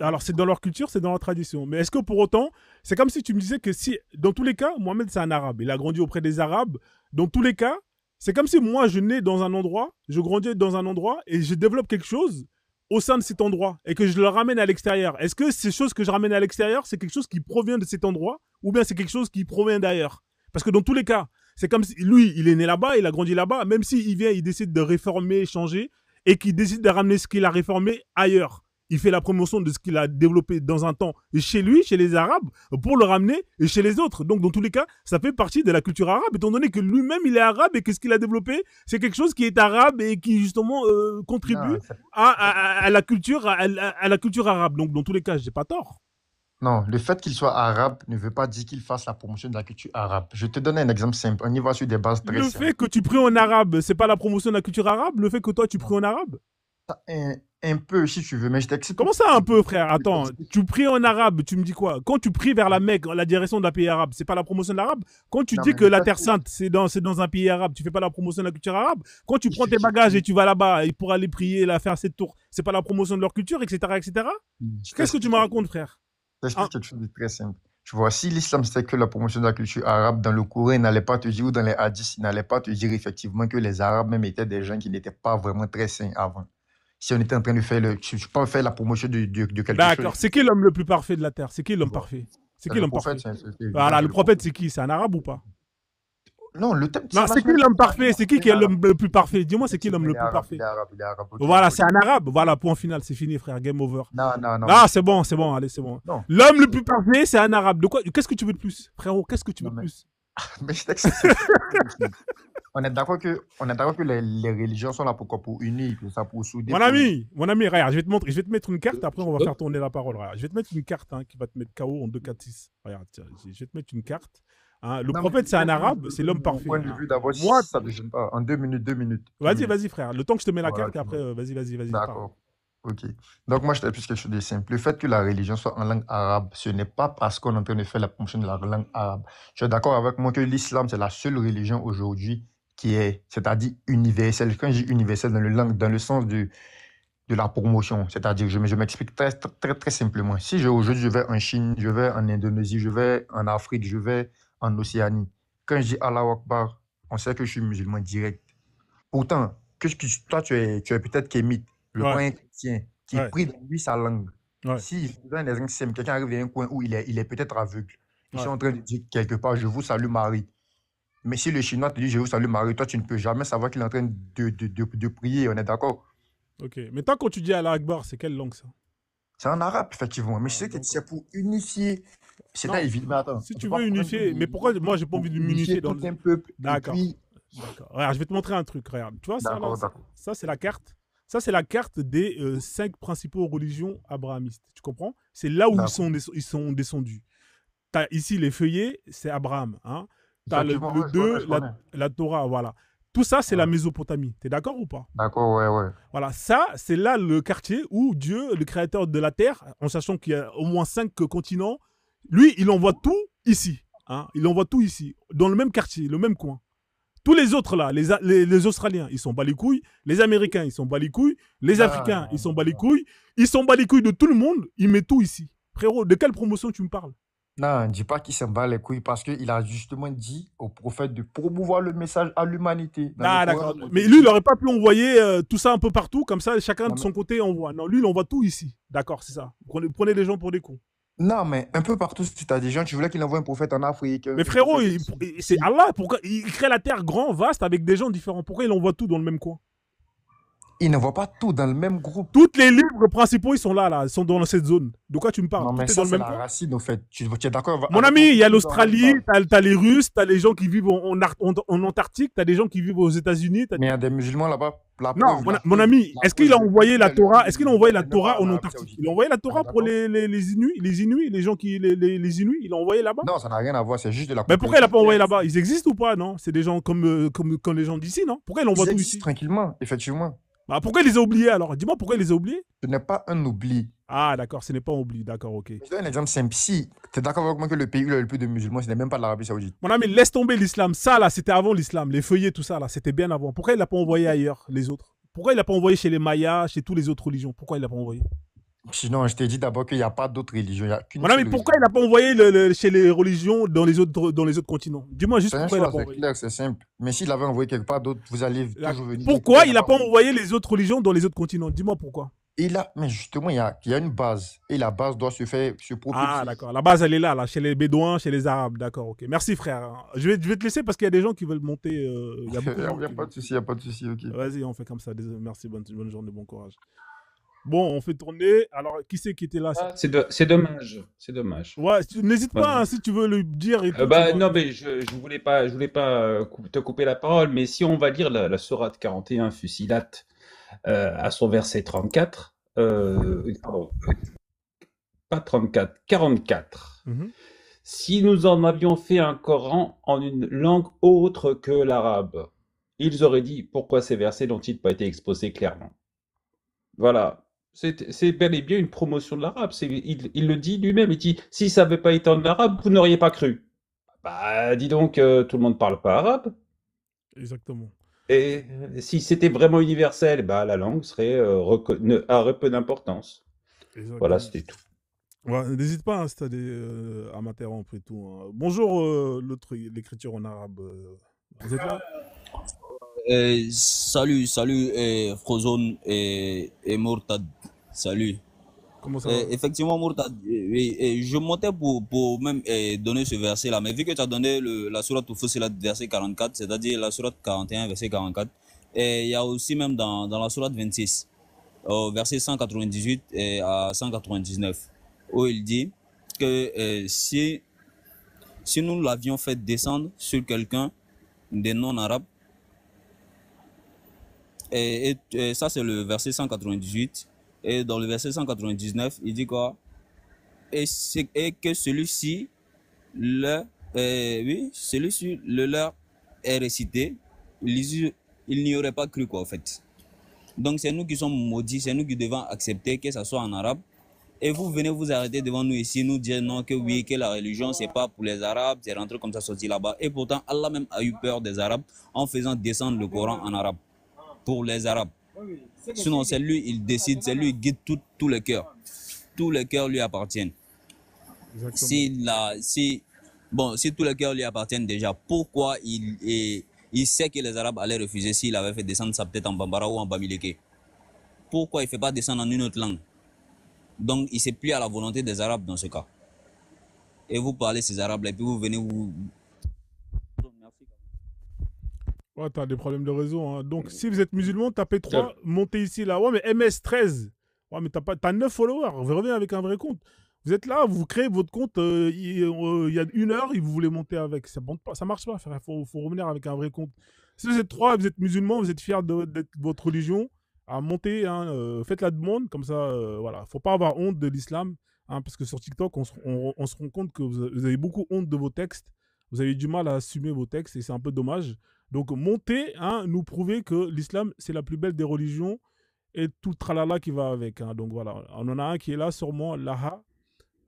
Alors, c'est dans leur culture, c'est dans leur tradition. Mais est-ce que pour autant, c'est comme si tu me disais que si, dans tous les cas, Mohamed, c'est un arabe. Il a grandi auprès des arabes. Dans tous les cas, c'est comme si moi, je nais dans un endroit, je grandis dans un endroit et je développe quelque chose au sein de cet endroit et que je le ramène à l'extérieur. Est-ce que ces choses que je ramène à l'extérieur, c'est quelque chose qui provient de cet endroit ou bien c'est quelque chose qui provient d'ailleurs? Parce que dans tous les cas, c'est comme si lui, il est né là-bas, il a grandi là-bas, même s'il vient, il décide de réformer, changer et qu'il décide de ramener ce qu'il a réformé ailleurs. Il fait la promotion de ce qu'il a développé dans un temps chez lui, chez les Arabes, pour le ramener chez les autres. Donc, dans tous les cas, ça fait partie de la culture arabe, étant donné que lui-même, il est arabe et que ce qu'il a développé, c'est quelque chose qui est arabe et qui, justement, contribue Non, à la culture arabe. Donc, dans tous les cas, j'ai pas tort. non, le fait qu'il soit arabe ne veut pas dire qu'il fasse la promotion de la culture arabe. Je te donne un exemple simple. On y va sur des bases très Le simples. fait que tu pries en arabe, c'est pas la promotion de la culture arabe? Le fait que toi, tu pries en arabe? Un peu, si tu veux, mais je t'explique. Comment ça un peu, frère? Attends, tu pries en arabe, tu me dis quoi? Quand tu pries vers la Mecque, la direction d'un pays arabe, c'est pas la promotion de l'arabe? Quand tu Non, dis mais que le la fait Terre que... Sainte, c'est dans un pays arabe, tu fais pas la promotion de la culture arabe? Quand tu prends tes Effectivement, bagages et tu vas là-bas pour aller prier, là, faire cette tour, c'est pas la promotion de leur culture, etc., etc.? je Qu'est-ce que tu t'explique me racontes, frère? je Hein? t'explique quelque chose de très simple. Tu vois, si l'islam c'était que la promotion de la culture arabe, dans le Coran, il n'allait pas te dire, ou dans les hadiths, il n'allait pas te dire effectivement que les Arabes même étaient des gens qui n'étaient pas vraiment très sains avant. Si on était en train de faire tu peux faire la promotion de quelque D'accord. chose, C'est qui l'homme le plus parfait de la Terre? C'est qui tu l'homme vois. parfait? C'est C'est qui le l'homme prophète, parfait? c'est évident, Voilà, c'est le le prophète, prophète. c'est qui? C'est un arabe ou pas? Non, le thème, Non, ça c'est qui marche même l'homme pas. parfait? C'est qui Il est est l'homme arabe. le plus parfait? Dis-moi, c'est qui l'homme Effectivement, le il est plus arabe, parfait? il est arabe. Ok, Voilà, ok. c'est un arabe. Voilà, point final, c'est fini, frère. Game over. Non, Ah, c'est bon, allez, c'est bon. non. L'homme le plus parfait, c'est un arabe. De quoi? Qu'est-ce que tu veux de plus, frérot? Qu'est-ce que tu veux Non, de mais, plus? mais je t'explique. On est d'accord que les religions sont là pour quoi? Pour unir, pour ça, pour souder, Mon ami, regarde, je vais te mettre une carte, après on va Donc, faire tourner la parole. Regarde. Je vais te mettre une carte hein, qui va te mettre KO en 2-4-6. Regarde, tiens, je vais te mettre une carte. Hein. Le Non, mais prophète, c'est un laisse-moi arabe, c'est l'homme mon parfait. point de Hein. vue d'abord, Moi, si ça ne te gêne pas. En 2 minutes, 2 minutes. vas-y, frère. Le temps que je te mets la Voilà, carte, et après, vas-y, parle. d'accord. Ok. Donc, moi, je t'explique quelque chose de simple. Le fait que la religion soit en langue arabe, ce n'est pas parce qu'on est en train de faire la promotion de la langue arabe. Tu es d'accord avec moi que l'islam, c'est la seule religion aujourd'hui qui est, c'est-à-dire universelle. Quand je dis universelle, dans le sens de la promotion, c'est-à-dire, je m'explique très, très, très simplement. Si aujourd'hui, je vais en Chine, je vais en Indonésie, je vais en Afrique, je vais en Océanie, quand je dis Allahu Akbar, on sait que je suis musulman direct. Pourtant, toi, tu es peut-être kémite. Je prends Ouais, un chrétien qui ouais, prie dans lui sa langue. ouais, Si je vous donne un exemple simple, quelqu'un arrive dans un coin où il est peut-être aveugle, ils sont ouais. en train de dire quelque part, je vous salue Marie. Mais si le Chinois te dit, je vous salue Marie, toi, tu ne peux jamais savoir qu'il est en train de prier, on est d'accord? Ok. Mais toi, quand tu dis Allah Akbar, c'est quelle langue ça? C'est en arabe, effectivement. Mais je Ah, sais que donc, c'est pour unifier. C'est non, pas évident. Mais attends, si on tu peut pas veux prendre unifier, mais pourquoi moi, j'ai pas envie de unifier m'unifier dans tout un peuple. Et D'accord. puis, D'accord. Regarde, je vais te montrer un truc. Regarde. Tu vois, ça, là, d'accord, d'accord. ça c'est la carte. Ça, c'est la carte des 5 principaux religions abrahamistes. Tu comprends? C'est là où D'accord. ils sont descendus. T'as ici les feuillets, c'est Abraham. Hein? Tu as Effectivement, le ouais, je connais, 2, je connais. la Torah. Voilà. Tout ça, c'est la Ouais. Mésopotamie. Tu es d'accord ou pas? D'accord, ouais. Voilà. Ça, c'est là le quartier où Dieu, le créateur de la Terre, en sachant qu'il y a au moins 5 continents, lui, il envoie tout ici. Hein? Il envoie tout ici, dans le même quartier, le même coin. Tous les autres là, les Australiens, ils sont bas les couilles. Les Américains, ils sont bas les couilles. Les Africains, ils sont bas les couilles. Ils sont bas les couilles de tout le monde. Ils mettent tout ici. Frérot, de quelle promotion tu me parles? Non, ne dis pas qu'il s'en bat les couilles parce qu'il a justement dit au prophète de promouvoir le message à l'humanité. Dans Ah, le Coran, d'accord. on Mais dit- lui, il n'aurait pas pu envoyer tout ça un peu partout, comme ça, chacun Non, de mais- son côté envoie. Non, lui, il envoie tout ici. D'accord, c'est ça. Prenez les gens pour des cons. Non, mais un peu partout, si tu as des gens, tu voulais qu'il envoie un prophète en Afrique. Mais frérot, c'est Allah. Pourquoi il crée la terre grand, vaste, avec des gens différents? Pourquoi il envoie tout dans le même coin? Il ne voit pas tout dans le même groupe. Tous les livres principaux, ils sont là, ils sont dans cette zone. De quoi tu me parles? Non, Tout mais est ça, dans le c'est même la coin. racine, au fait. Tu es d'accord Mon avec ami, moi, il y a tout dans la même l'Australie, base. t'as les Russes, t'as les gens qui vivent en Antarctique, t'as des gens qui vivent aux États-Unis. Mais il y a des musulmans là-bas. La Non, preuve, mon ami, est-ce qu'il a envoyé la Torah? Est-ce qu'il a envoyé la Torah en Arabie Antarctique? Saoudite. Il a envoyé la Torah Ah, pour d'accord. les Inuits, les gens qui les Inuits, il a envoyé là-bas? Non, ça n'a rien à voir, c'est juste de la Mais pourquoi il a pas compréhension. envoyé là-bas? Ils existent ou pas, non? C'est des gens comme les gens d'ici, non? Pourquoi il envoie Ils tout existent ici? tranquillement, effectivement. Bah, pourquoi il les a oubliés alors? Dis-moi pourquoi il les a oubliés? Ce n'est pas un oubli. Ah, d'accord, ce n'est pas un oubli, d'accord, ok. Je donne un exemple simple. Si tu es d'accord avec moi que le pays où il y a le plus de musulmans, ce n'est même pas l'Arabie Saoudite. Mon ami, laisse tomber l'islam. Ça, là, c'était avant l'islam. Les feuillets, tout ça, là, c'était bien avant. Pourquoi il l'a pas envoyé ailleurs, les autres? Pourquoi il l'a pas envoyé chez les Mayas, chez toutes les autres religions? Pourquoi il l'a pas envoyé? Sinon, je t'ai dit d'abord qu'il n'y a pas d'autres religions. Il n'y a qu'une Mon ami, seule pourquoi il religion. n'a pas envoyé chez les religions dans les autres continents? Dis-moi juste C'est un pourquoi il l'a choix, pas c'est envoyé. clair, c'est simple. Mais s'il avait envoyé quelque part d'autre, vous allez Là, toujours venir dire pourquoi qu'il il n'a n'a pas envoyé. envoyé les autres religions dans les autres continents? Dis-moi pourquoi. Mais justement, il y a une base. Et la base doit se Ah, propulser. d'accord. La base, elle est là, chez les Bédouins, chez les Arabes. D'accord, ok. Merci, frère. Je vais te laisser parce qu'il y a des gens qui veulent monter. Il y a beaucoup de Il gens n'y a qui pas veulent. de souci, il n'y a pas de souci, ok. Vas-y, on fait comme ça. Désolé. Merci, bonne journée, bon courage. Bon, on fait tourner. Alors, qui c'est qui était là? Ah, c'est dommage. C'est dommage. Ouais, n'hésite pas Voilà. hein, si tu veux le dire et tout. tu Bah vois. non, mais je voulais pas te couper la parole, mais si on va lire la sourate 41 Fusilat à son verset 34, pardon, pas 34, 44. Mhm. Si nous en avions fait un Coran en une langue autre que l'arabe, ils auraient dit pourquoi ces versets n'ont-ils pas été exposés clairement. Voilà. C'est bel et bien une promotion de l'arabe. Il le dit lui-même. Il dit si ça n'avait pas été en arabe, vous n'auriez pas cru. Bah, dis donc, tout le monde parle pas arabe. Exactement. Et si c'était vraiment universel, bah, la langue aurait peu d'importance. Voilà, Exactement. c'était tout. Ouais, n'hésite pas hein, si t'as à m'interrompre et tout. Hein. Bonjour, l'écriture en arabe. Vous êtes là? Salut, Frozone et Mourtad. Salut. Comment ça va? Effectivement, Mourtad, je montais pour même donner ce verset-là, mais vu que tu as donné la sourate Fussilat verset 44, c'est-à-dire la sourate 41 verset 44, et il y a aussi même dans la sourate 26, verset 198 à 199, où il dit que si nous l'avions fait descendre sur quelqu'un des non-arabes, et ça c'est le verset 198, et dans le verset 199, il dit quoi? Et que celui-ci le leur est récité, il n'y aurait pas cru quoi en fait. Donc c'est nous qui sommes maudits, c'est nous qui devons accepter que ça soit en arabe. Et vous venez vous arrêter devant nous ici, nous dire non, que oui, que la religion c'est pas pour les arabes, c'est rentré comme ça, sorti là-bas. Et pourtant Allah même a eu peur des arabes en faisant descendre le Coran en arabe pour les arabes. Sinon c'est lui, il décide, c'est lui qui guide tous les cœurs. Tous les cœurs lui appartiennent. Exactement. Si tous les cœurs lui appartiennent déjà, pourquoi il sait que les arabes allaient refuser s'il avait fait descendre ça peut-être en Bambara ou en Bamileke? Pourquoi il ne fait pas descendre en une autre langue? Donc il ne s'est plus à la volonté des arabes dans ce cas. Et vous parlez ces arabes-là, et puis vous venez vous... Ouais, t'as des problèmes de réseau. Hein. Donc, si vous êtes musulman, tapez 3, montez ici, là. Ouais, mais MS13. Ouais, mais t'as 9 followers. Revenez avec un vrai compte. Vous êtes là, vous créez votre compte. Il y a 1 heure et vous voulez monter avec. Ça marche pas, frère. Faut revenir avec un vrai compte. Si vous êtes 3, vous êtes musulman, vous êtes fiers de votre religion, à monter, hein, faites la demande. Comme ça, voilà. Faut pas avoir honte de l'islam. Hein, parce que sur TikTok, on se rend compte que vous avez beaucoup honte de vos textes. Vous avez du mal à assumer vos textes et c'est un peu dommage. Donc, montez, hein, nous prouver que l'islam, c'est la plus belle des religions et tout le tralala qui va avec. Hein. Donc, voilà. On en a un qui est là, sûrement, Laha.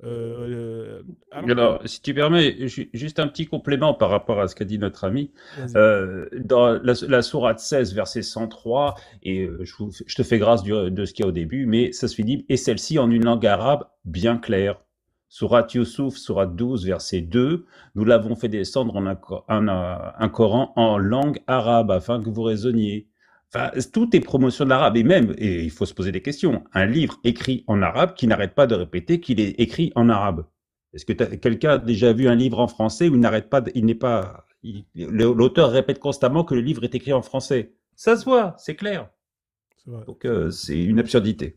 Alors, Alors, si tu permets, juste un petit complément par rapport à ce qu'a dit notre ami. vas-y. Dans la sourate 16, verset 103, et je te fais grâce de ce qu'il y a au début, mais ça se finit, et celle-ci en une langue arabe bien claire. Sourate Youssouf, sourate 12, verset 2, nous l'avons fait descendre en un Coran en langue arabe afin que vous raisonniez. Enfin, tout est promotion de l'arabe, et même, et il faut se poser des questions, un livre écrit en arabe qui n'arrête pas de répéter qu'il est écrit en arabe. Est-ce que quelqu'un a déjà vu un livre en français où il n'arrête pas, il n'est pas, l'auteur répète constamment que le livre est écrit en français? Ça se voit, c'est clair. C'est vrai. Donc c'est une absurdité.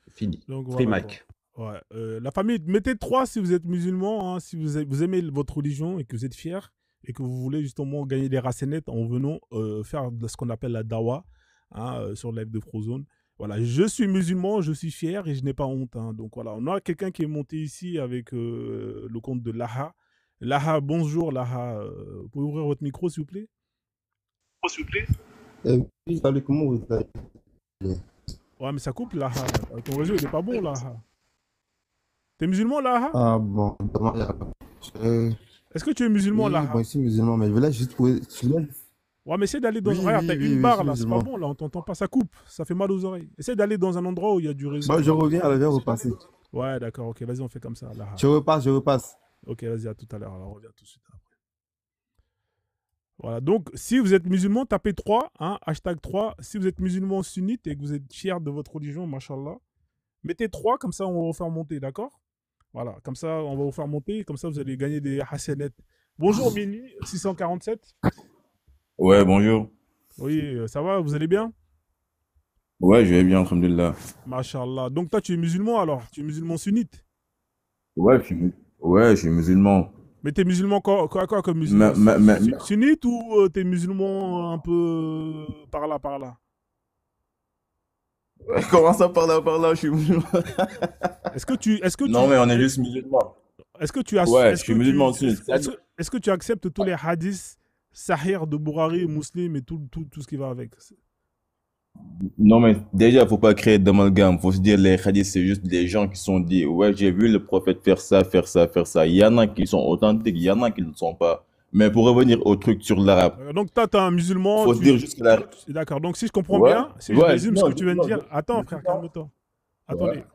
Fini. Donc Free voilà, Mike. quoi. Ouais. La famille, mettez 3 si vous êtes musulman, hein, si vous aimez votre religion et que vous êtes fiers et que vous voulez justement gagner des racénettes en venant faire de ce qu'on appelle la dawa, hein, sur le live de Frozone. Voilà, je suis musulman, je suis fier et je n'ai pas honte, hein. Donc voilà, on a quelqu'un qui est monté ici avec le compte de Laha. Laha, bonjour Laha. Vous pouvez ouvrir votre micro s'il vous plaît? Oui, salut, comment vous allez? Ouais, mais ça coupe Laha. Ton réseau il n'est pas bon Laha. T'es musulman Laha? Ah bon, Est-ce que tu es musulman oui, Laha? bon, je suis musulman, mais je voulais juste trouver. Ouais, mais essaie d'aller dans... Oui, Regarde, t'as oui, une oui, barre je suis là, c'est pas musulman. bon là, on t'entend pas, ça coupe, ça fait mal aux oreilles. Essaie d'aller dans un endroit où il y a du réseau. Bon, je reviens, alors je vais repasser. Ouais, d'accord, ok, vas-y, on fait comme ça. Là. Je repasse. Ok, vas-y, à tout à l'heure, alors on revient tout de suite après. Voilà, donc si vous êtes musulman, tapez 3, hein, hashtag 3. Si vous êtes musulman sunnite et que vous êtes fier de votre religion, mashallah, mettez 3, comme ça on va vous faire monter, d'accord? Voilà, comme ça on va vous faire monter, comme ça vous allez gagner des hasanettes. Bonjour Mini, 647. Ouais, bonjour. Oui, ça va, vous allez bien? Ouais, je vais bien, alhamdoulilah. Mashallah. Donc toi tu es musulman alors? Tu es musulman sunnite? Ouais, je suis musulman. Mais t'es musulman quoi comme musulman? Sunnite ou t'es musulman un peu par là, par là? Comment ça par là, je suis musulman. Non, mais on est juste musulmans. Ouais, je suis musulman aussi. Est-ce que tu acceptes tous les hadiths sahih de Bukhari, Muslim et tout ce qui va avec? Non, mais déjà, faut pas créer d'amalgame. Faut se dire, les hadiths, c'est juste des gens qui sont dit, ouais, j'ai vu le prophète faire ça, faire ça, faire ça. Il y en a qui sont authentiques, il y en a qui ne le sont pas. Mais pour revenir au truc sur l'arabe. Donc, toi, t'es un musulman. Faut se dire juste que l'arabe. D'accord. Donc, si je comprends bien, si je résume ce que tu viens de dire. Attends, frère, calme-toi. Attendez. Ouais.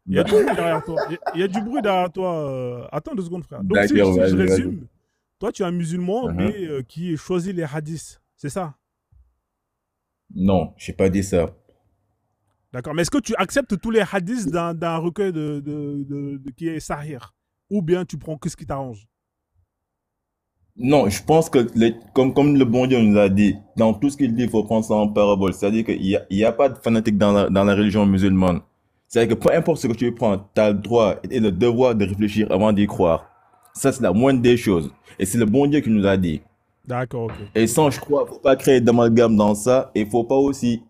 Il y a du bruit derrière toi. Il y a du bruit derrière toi. Attends 2 secondes, frère. Donc, si je résume, toi, tu es un musulman, mais qui choisit les hadiths. C'est ça? Non, j'ai pas dit ça. D'accord. Mais est-ce que tu acceptes tous les hadiths d'un recueil qui est sahih? Ou bien tu prends que ce qui t'arrange? Non, je pense que comme le bon Dieu nous a dit, dans tout ce qu'il dit, il faut prendre ça en parabole. C'est-à-dire qu'il y a pas de fanatique dans la religion musulmane. C'est-à-dire que peu importe ce que tu prends, tu as le droit et le devoir de réfléchir avant d'y croire. Ça, c'est la moindre des choses. Et c'est le bon Dieu qui nous a dit. D'accord, ok. Et sans, je crois, faut pas créer d'amalgame dans ça. Et faut pas aussi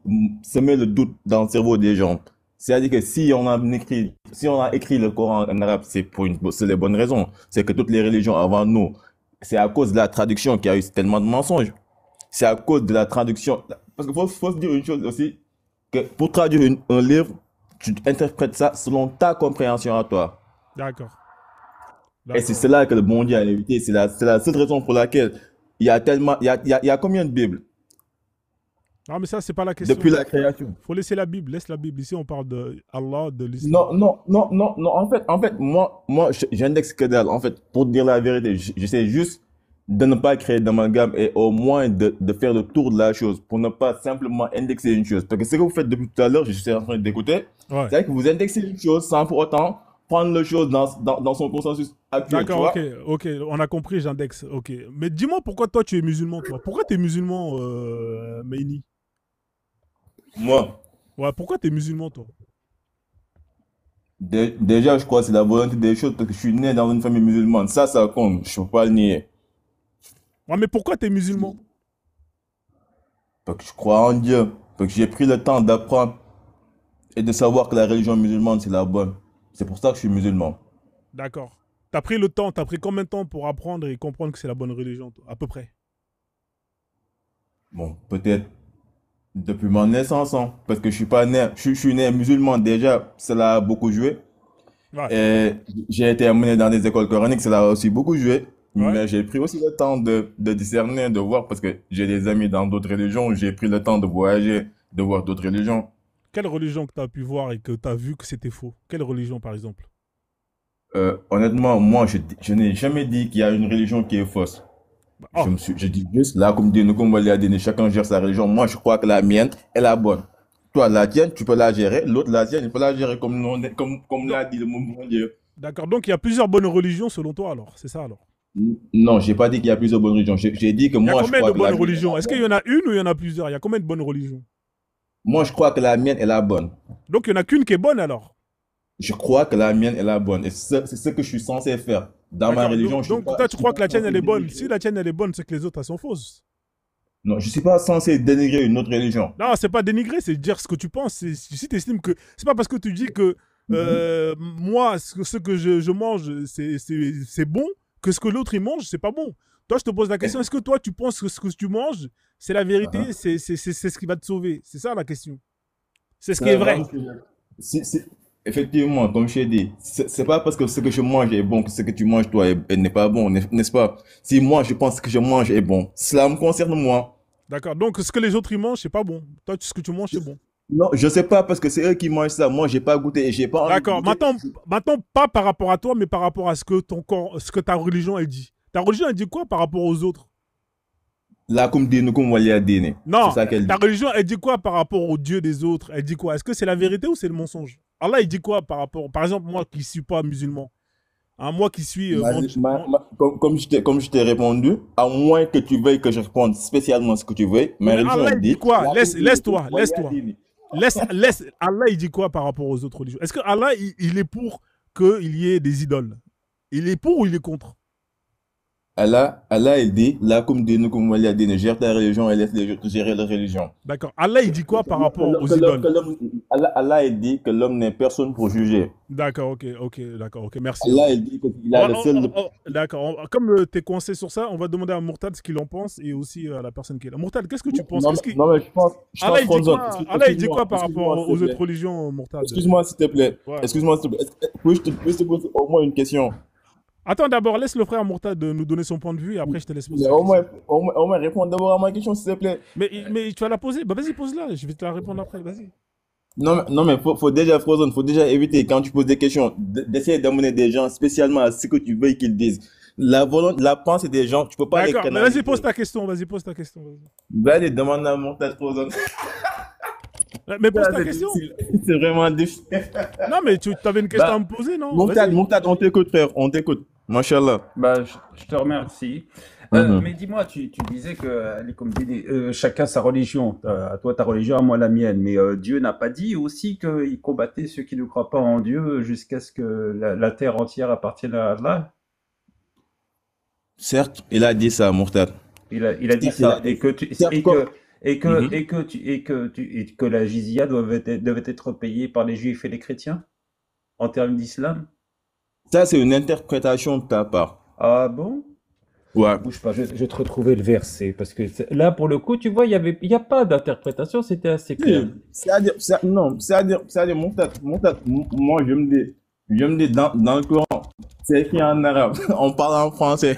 semer le doute dans le cerveau des gens. C'est-à-dire que si on a écrit le Coran en arabe, c'est les bonnes raisons. C'est que toutes les religions avant nous, c'est à cause de la traduction qu'il y a eu tellement de mensonges. C'est à cause de la traduction. Parce qu'il faut se dire une chose aussi, que pour traduire un livre, tu interprètes ça selon ta compréhension à toi. D'accord. Et c'est cela que le bon Dieu a évité. C'est la seule raison pour laquelle il y a combien de Bibles? Non, mais ça, c'est pas la question. Depuis la création. Faut laisser la Bible. Laisse la Bible. Ici, on parle de Allah, de l'islam. Non. En fait, moi, j'indexe que dalle. En fait, pour dire la vérité, j'essaie juste de ne pas créer d'amalgame et au moins de faire le tour de la chose pour ne pas simplement indexer une chose. Parce que ce que vous faites depuis tout à l'heure, je suis en train d'écouter, ouais. C'est que vous indexez une chose sans pour autant prendre le chose dans son consensus actuel. D'accord, ok, on a compris, j'indexe. Ok. Mais dis-moi pourquoi toi tu es musulman, toi? Pourquoi tu es musulman, Meini? Moi? Ouais, pourquoi tu es musulman, toi? Déjà, je crois que c'est la volonté des choses parce que je suis né dans une famille musulmane. Ça compte, je ne peux pas le nier. Ouais, mais pourquoi tu es musulman? Parce que je crois en Dieu, parce que j'ai pris le temps d'apprendre et de savoir que la religion musulmane, c'est la bonne. C'est pour ça que je suis musulman. D'accord. T'as pris le temps, t'as pris combien de temps pour apprendre et comprendre que c'est la bonne religion, toi, à peu près? Bon, peut-être depuis ma naissance, hein, parce que je suis pas né, je suis né musulman déjà, cela a beaucoup joué. Ouais. Et j'ai été amené dans des écoles coraniques, ça a aussi beaucoup joué. Ouais. Mais j'ai pris aussi le temps de discerner, de voir, parce que j'ai des amis dans d'autres religions, j'ai pris le temps de voyager, de voir d'autres religions. Quelle religion que tu as pu voir et que tu as vu que c'était faux? Quelle religion, par exemple? Honnêtement, moi, je n'ai jamais dit qu'il y a une religion qui est fausse. Oh, Je dis juste, là, comme dit nous, comme on l'a dit, chacun gère sa religion. Moi, je crois que la mienne est la bonne. Toi, la tienne, tu peux la gérer. L'autre, la tienne, il peut la gérer comme donc, l'a dit le mot Dieu. d'accord. Donc, il y a plusieurs bonnes religions selon toi, alors. C'est ça, alors. Non, j'ai pas dit qu'il y a plusieurs bonnes religions. J'ai dit que Il y a moi, je combien de crois que la bonnes mienne est religions? la Est-ce qu'il y bonne. en a une ou il y en a plusieurs? Il y a combien de bonnes religions? Moi, je crois que la mienne est la bonne. Donc, il n'y en a qu'une qui est bonne, alors. Je crois que la mienne est la bonne. Et c'est ce que je suis censé faire. Dans ma D'accord. religion, Donc, toi, je tu suis crois pas que la tienne, censé elle est bonne. dénigrer. Si la tienne, elle est bonne, c'est que les autres, elles sont fausses. Non, je suis pas censé dénigrer une autre religion. Non, c'est pas dénigrer, c'est dire ce que tu penses. Si tu estimes que. C'est pas parce que tu dis que moi, ce que je mange, c'est bon, que ce que l'autre, il mange, c'est pas bon. Toi, je te pose la question, est-ce que toi, tu penses que ce que tu manges, c'est la vérité, Uh-huh. c'est ce qui va te sauver? C'est ça la question. C'est ce qui est vrai. Effectivement, comme je t'ai dit, c'est pas parce que ce que je mange est bon que ce que tu manges toi n'est pas bon, n'est-ce pas? Si moi je pense que je mange est bon, cela me concerne moi. D'accord. Donc, ce que les autres, ils mangent, c'est pas bon. Toi, ce que tu manges, c'est bon. Non, je sais pas parce que c'est eux qui mangent ça. Moi, j'ai pas goûté et j'ai pas envie de D'accord. goûter. Maintenant, pas par rapport à toi, mais par rapport à ce que ton corps, ce que ta religion, elle dit. Ta religion, elle dit quoi par rapport aux autres? Là, comme dit nous, comme on l'a dit, c'est Non, ça qu'elle ta dit. religion, elle dit quoi par rapport au Dieu des autres? Elle dit quoi? Est-ce que c'est la vérité ou c'est le mensonge? Allah, il dit quoi par rapport... Par exemple, moi qui ne suis pas musulman, hein, moi qui suis... Comme je t'ai répondu, à moins que tu veuilles que je réponde spécialement ce que tu veux, ma Mais religion, Allah, elle il dit dit. quoi? là, Laisse-toi. comme dit, dit. Allah, il dit quoi par rapport aux autres religions? Est-ce que Allah, il est pour qu'il y ait des idoles? Il est pour ou il est contre? Allah, il dit, là, comme dit nous, comme on l'a dit, gère ta religion et laisse les autres gérer leur religion. D'accord. Allah, il dit quoi par rapport aux idoles? Allah, il dit que l'homme n'est personne pour juger. D'accord, d'accord, merci. Allah, il dit qu'il a le seul. D'accord. Comme tu es coincé sur ça, on va demander à Mourtad ce qu'il en pense et aussi à la personne qui est là. Mourtad, qu'est-ce que tu penses? Non, mais je pense Allah, il dit Franzon, quoi, Allah, il dit quoi par excuse-moi, rapport s'il aux te autres plaît. religions, Mourtad? Excuse-moi, s'il te plaît. Ouais. Excuse-moi, s'il te plaît. Puis-je te poser au moins une question? Attends, d'abord, laisse le frère Mourtad nous donner son point de vue et après je te laisse poser Mais la au question. moins, au moins, réponds d'abord à ma question, s'il te plaît. Mais tu vas la poser? Bah vas-y, pose-la, je vais te la répondre après, vas-y. Non, mais faut déjà, Frozone, faut déjà éviter, quand tu poses des questions, d'essayer d'amener des gens spécialement à ce que tu veux qu'ils disent. La pensée des gens, tu peux pas les D'accord, mais canaliser. vas-y, pose ta question, vas-y. Ben, allez, demande à mon tête, Frozone. Mais pose Ça, ta c'est question. difficile. C'est vraiment difficile. Non, mais tu avais une question Bah, à me poser, non? Mourtad, Vas-y. on t'écoute, frère, on t'écoute. Machallah. Bah, je te remercie. Mhm. Mais dis-moi, tu disais que, allez, comme tu dis, chacun sa religion. À toi ta religion, à moi la mienne. Mais Dieu n'a pas dit aussi qu'il combattait ceux qui ne croient pas en Dieu jusqu'à ce que la terre entière appartienne à Allah? Certes, il a dit ça, Mourtad. Il a dit Il ça. a dit- Et que certes, Mhm. et que la jizya devait être payée par les juifs et les chrétiens en termes d'islam? Ça, c'est une interprétation de ta part. Ah bon? Ouais. Bouge pas, je vais te retrouver le verset, parce que là, pour le coup, tu vois, il y a pas d'interprétation, c'était assez clair. C'est-à-dire, Mourtad, moi, je me dis dans le Coran, c'est écrit en arabe, on parle en français.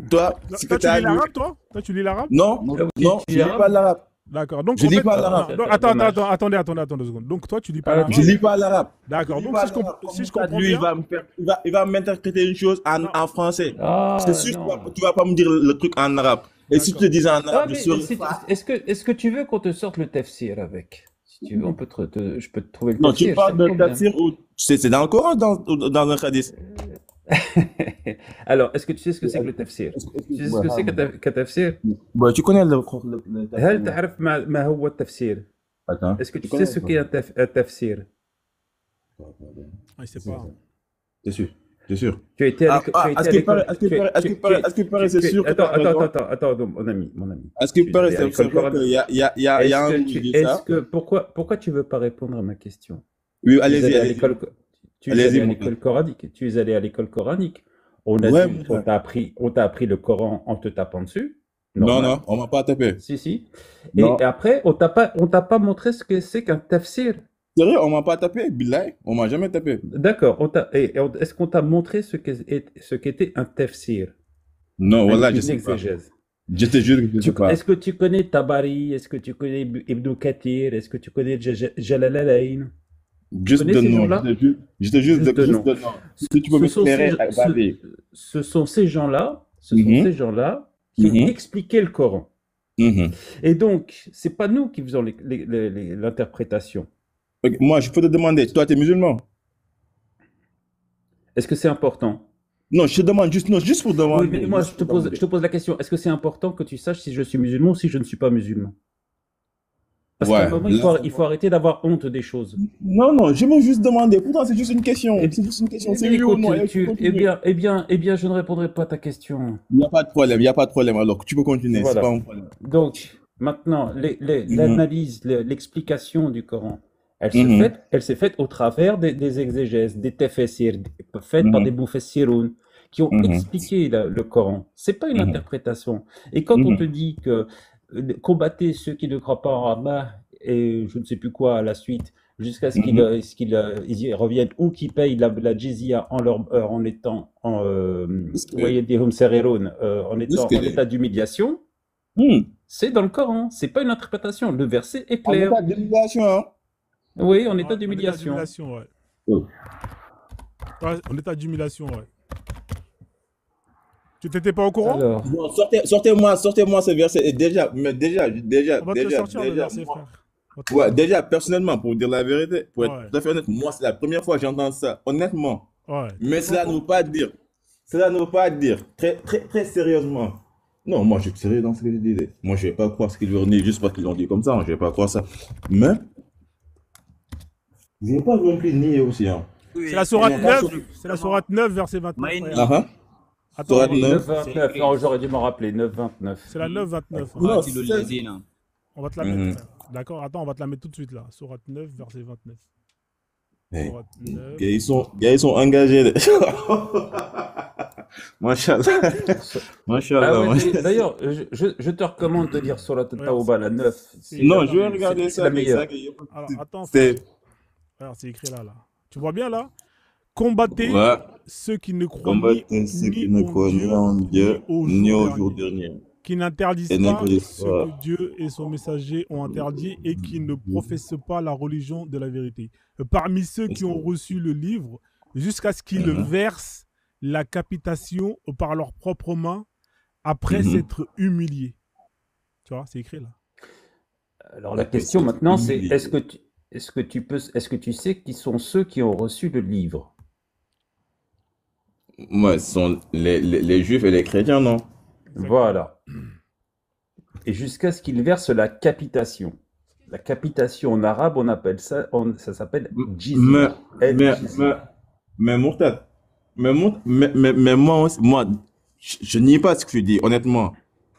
Toi, ce que Toi, tu tu as lis lu, l'arabe, toi? Toi, tu lis l'arabe? non, Tu non, lis je lis l'arabe? pas l'arabe. D'accord. Donc, Je en lis fait, pas l'arabe. Dommage. attends 2 secondes. Donc, toi, tu lis pas Ah, l'arabe? Je lis pas l'arabe. D'accord. Je lis Donc, pas si je l'arabe. si je Comme comprends lui, bien... il va m'interpréter une chose Non. en français. Ah, C'est sûr non. que tu vas pas me dire le truc en arabe. Et si je te D'accord. disais en Ah, arabe, je mais serais est-ce que tu veux qu'on te sorte le tafsir avec? Si tu veux, je peux te trouver le Non, tu tafsir, parles sans de problème. tafsir ou c'est dans le Coran, dans un hadith. Alors, est-ce que tu sais ce que c'est que le tafsir? Tu sais ce que c'est qu'un tafsir? Bon, tu connais le هل تعرف ما هو التفسير؟ Attends. Est-ce que tu sais ce qu'est un tafsir? Ah, il sait pas. C'est sûr, c'est sûr. Tu as été à l'école. À ce qu'il paraît, c'est sûr que t'as raison. Attends, mon ami. À ce qu'il paraît, Tu es allé à c'est l'école vrai qu'il y a un Est-ce que homme qui dit ça. pourquoi tu veux pas répondre à ma question? Oui, Tu es allez-y, allé à allez-y. l'école, tu es Allez-y, allé à mon l'école coranique. Tu es allé à l'école coranique. On Ouais, t'a appris le Coran en te tapant dessus. non, Normal. non, on m'a pas tapé. Si. Non. Et après, on t'a pas montré ce que c'est qu'un tafsir. Sérieux, on m'a pas tapé, Bilal, on m'a jamais tapé. D'accord. Est-ce qu'on t'a montré ce qu'était un tafsir, Non, voilà, je une sais pas. exégèse? Je te jure que je sais pas. Est-ce que tu connais Tabari? Est-ce que tu connais Ibn Kathir? Est-ce que tu connais Jalalayn? Tu Juste connais de ces nom, gens-là? je te jure Juste de juste nom. de nom. Si tu peux Ce sont m'éclairer, ces, vas-y. ce sont ces gens-là, Mhm, qui ont mhm, expliqué le Coran. mhm. Et donc, c'est pas nous qui faisons l'interprétation. Ok, moi, je peux te demander, toi, tu es musulman? Est-ce que c'est important? Non, je te demande juste, non, juste pour Oui, demander. mais moi, Juste pour demander. je te pose la question. Est-ce que c'est important que tu saches si je suis musulman ou si je ne suis pas musulman? Parce qu'à un Ouais, moment, là, il faut arrêter d'avoir honte des choses. non, non, je veux juste demander. Pourtant, c'est juste une question. C'est juste une question. C'est oui ou Écoute, non. Et tu continues. eh bien, je ne répondrai pas à ta question. Il n'y a pas de problème, il n'y a pas de problème. Alors, tu peux continuer, c'est Voilà. pas un problème. Donc, maintenant, Mhm, l'analyse, l'explication du Coran, mhm, elle s'est faite au travers des exégèses, des tafsirs, faites par des mhm, mufassiroun, qui ont mhm, expliqué le Coran. C'est pas une mhm, interprétation. Et quand on te mhm, dit que combattez ceux qui ne croient pas en Allah et je ne sais plus quoi à la suite, jusqu'à ce mhm. ils y reviennent ou qu'ils payent la jizya en étant Est-ce que, en est-ce étant en que, état d'humiliation, hmm, c'est dans le Coran, c'est pas une interprétation. Le verset est en clair. état d'humiliation, hein? Oui, en état Ouais, en état d'humiliation. d'humiliation, ouais. Oh. Ouais, en état d'humiliation, ouais. Tu t'étais pas au courant? Alors, Non, sortez-moi ce verset. Et déjà, mais déjà, On va te le sortir, le verset, moi, frère. On va te le ouais, sortir. déjà, personnellement, pour dire la vérité, pour être Ouais, tout à fait honnête, moi, c'est la première fois que j'entends ça, honnêtement. ouais. Mais cela ne veut pas dire, très sérieusement. Non, moi, je suis sérieux dans ce que je disais. Moi, je vais pas croire ce qu'ils leur disent juste parce qu'ils l'ont dit comme ça, hein, je vais pas croire ça. Mais, je vais pas non plus nier aussi, hein. C'est la Oui, sourate On va 9, sur- c'est la sourate 9, verset 29, Maïni, frère. Ah, ah. Attends, Sourate oui, 9. 9,29. c'est Non, écrit. j'aurais dû m'en rappeler. 9,29. c'est la 9, 29. Ouais. Non, Qatilul c'est... lazina. On va te la mettre, Mhm. frère. D'accord? Attends, on va te la mettre tout de suite, là. Sourate 9, verset 29. Hey, Sourate 9. gars, ils sont engagés. Machallah. So- Machallah. Ah ouais, Machallah. d'ailleurs, je te recommande de lire Surat Regarde, Tawbah, la 9. c'est Non, écrit je vais là. regarder C'est la ça, mais ça, meilleure. Alors, attends, c'est... frère. Regarde, c'est écrit là, là. Tu vois bien, là? Combattez Ouais. ceux qui ne croient Combattez ceux qui ne ni croient en ni Dieu, en Dieu, ni ni au au jour jour dernier, dernier. qui n'interdisent Et pas n'interdisent ce pas. que Dieu et son messager ont interdit et qui ne professent pas la religion de la vérité. Parmi ceux qui ont reçu le livre, jusqu'à ce qu'ils Mhm. versent la capitation par leurs propres mains après Mhm. s'être humiliés. Tu vois, c'est écrit là. Alors la Après question s'être maintenant, c'est humilié. est-ce que tu sais qui sont ceux qui ont reçu le livre? Ouais, ce sont les juifs et les chrétiens, non? Exactement. Voilà. Et jusqu'à ce qu'ils versent la capitation. La capitation en arabe, on appelle ça, ça s'appelle Mais, jizya. mais, mais, El-jizya. mais Mourtad, mais moi, moi, je nie pas ce que tu dis, honnêtement.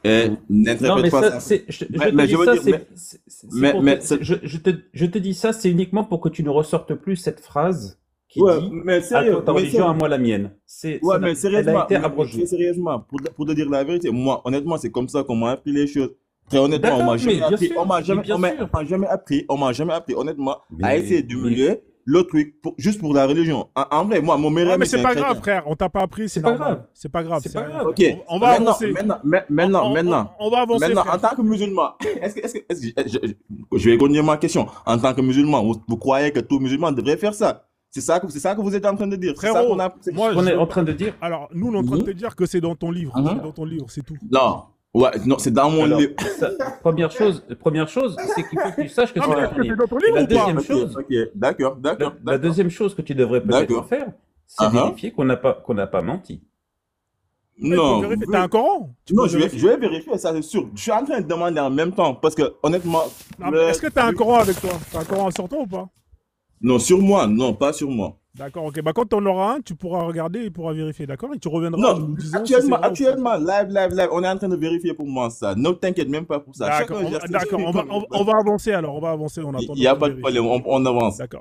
Et Non, n'interprète mais pas ça, ça. c'est, je te Mais dis je veux ça, dire, mais pour c'est- je te dis ça, c'est uniquement pour que tu ne ressortes plus cette phrase qui ouais, dit mais à sérieux, toi ta mais religion, à sérieux. moi la mienne. Ouais, mais Elle a sérieusement, été mais abrogée. très sérieusement, pour te dire la vérité, moi, honnêtement, c'est comme ça qu'on m'a appris les choses. Très honnêtement, on m'a D'accord, jamais mais bien appris, sûr, on m'a mais jamais, bien on m'a sûr. on m'a jamais appris, honnêtement, à essayer Mais d'humilier le truc juste pour la religion. En vrai, moi, mon meilleur Ouais, mais ami, c'est c'est un pas grave, chrétien. frère. On t'a pas appris, c'est c'est pas normal. grave. C'est pas grave. C'est c'est pas rien. grave. Ok, On va maintenant, avancer. maintenant, On va avancer, maintenant, en frère. tant que musulman, je vais continuer ma question. En tant que musulman, vous croyez que tout musulman devrait faire ça? C'est ça que vous êtes en train de dire. C'est ça Frérot, qu'on a. moi, On je est veux en pas. train de dire. Alors, nous, on est en train de te dire que c'est dans ton livre. Mhm. C'est dans ton livre, c'est tout. Non, ouais, non, c'est dans mon Alors, livre. première chose, c'est qu'il faut que tu saches que Non, c'est mais dans est-ce ton que c'est livre. dans ton Et livre la ou pas? deuxième Ok, chose, ok, d'accord, la deuxième chose que tu devrais peut-être d'accord. faire, c'est Uh-huh. vérifier qu'on n'a pas menti. Ouais, il faut Non, vérifier. T'as un Coran? Tu non, peux je vais vérifier. vérifier, ça c'est sûr. Je suis en train de demander en même temps, parce que honnêtement, Non, mais est-ce que t'as un Coran avec toi? T'as un Coran en sortant ou pas? non, sur moi, non, pas sur moi. D'accord, ok. Bah, quand t'en auras un, tu pourras regarder et pourras vérifier, d'accord? Et tu reviendras en Non, nous disant si c'est vrai ou pas. actuellement, live, on est en train de vérifier pour moi ça. Ne t'inquiète même pas pour ça. D'accord, Chacun gère ses d'accord. trucs On va avancer alors. On va avancer en attendant. Il n'y a qu'on pas de vérifie. problème, on avance. D'accord.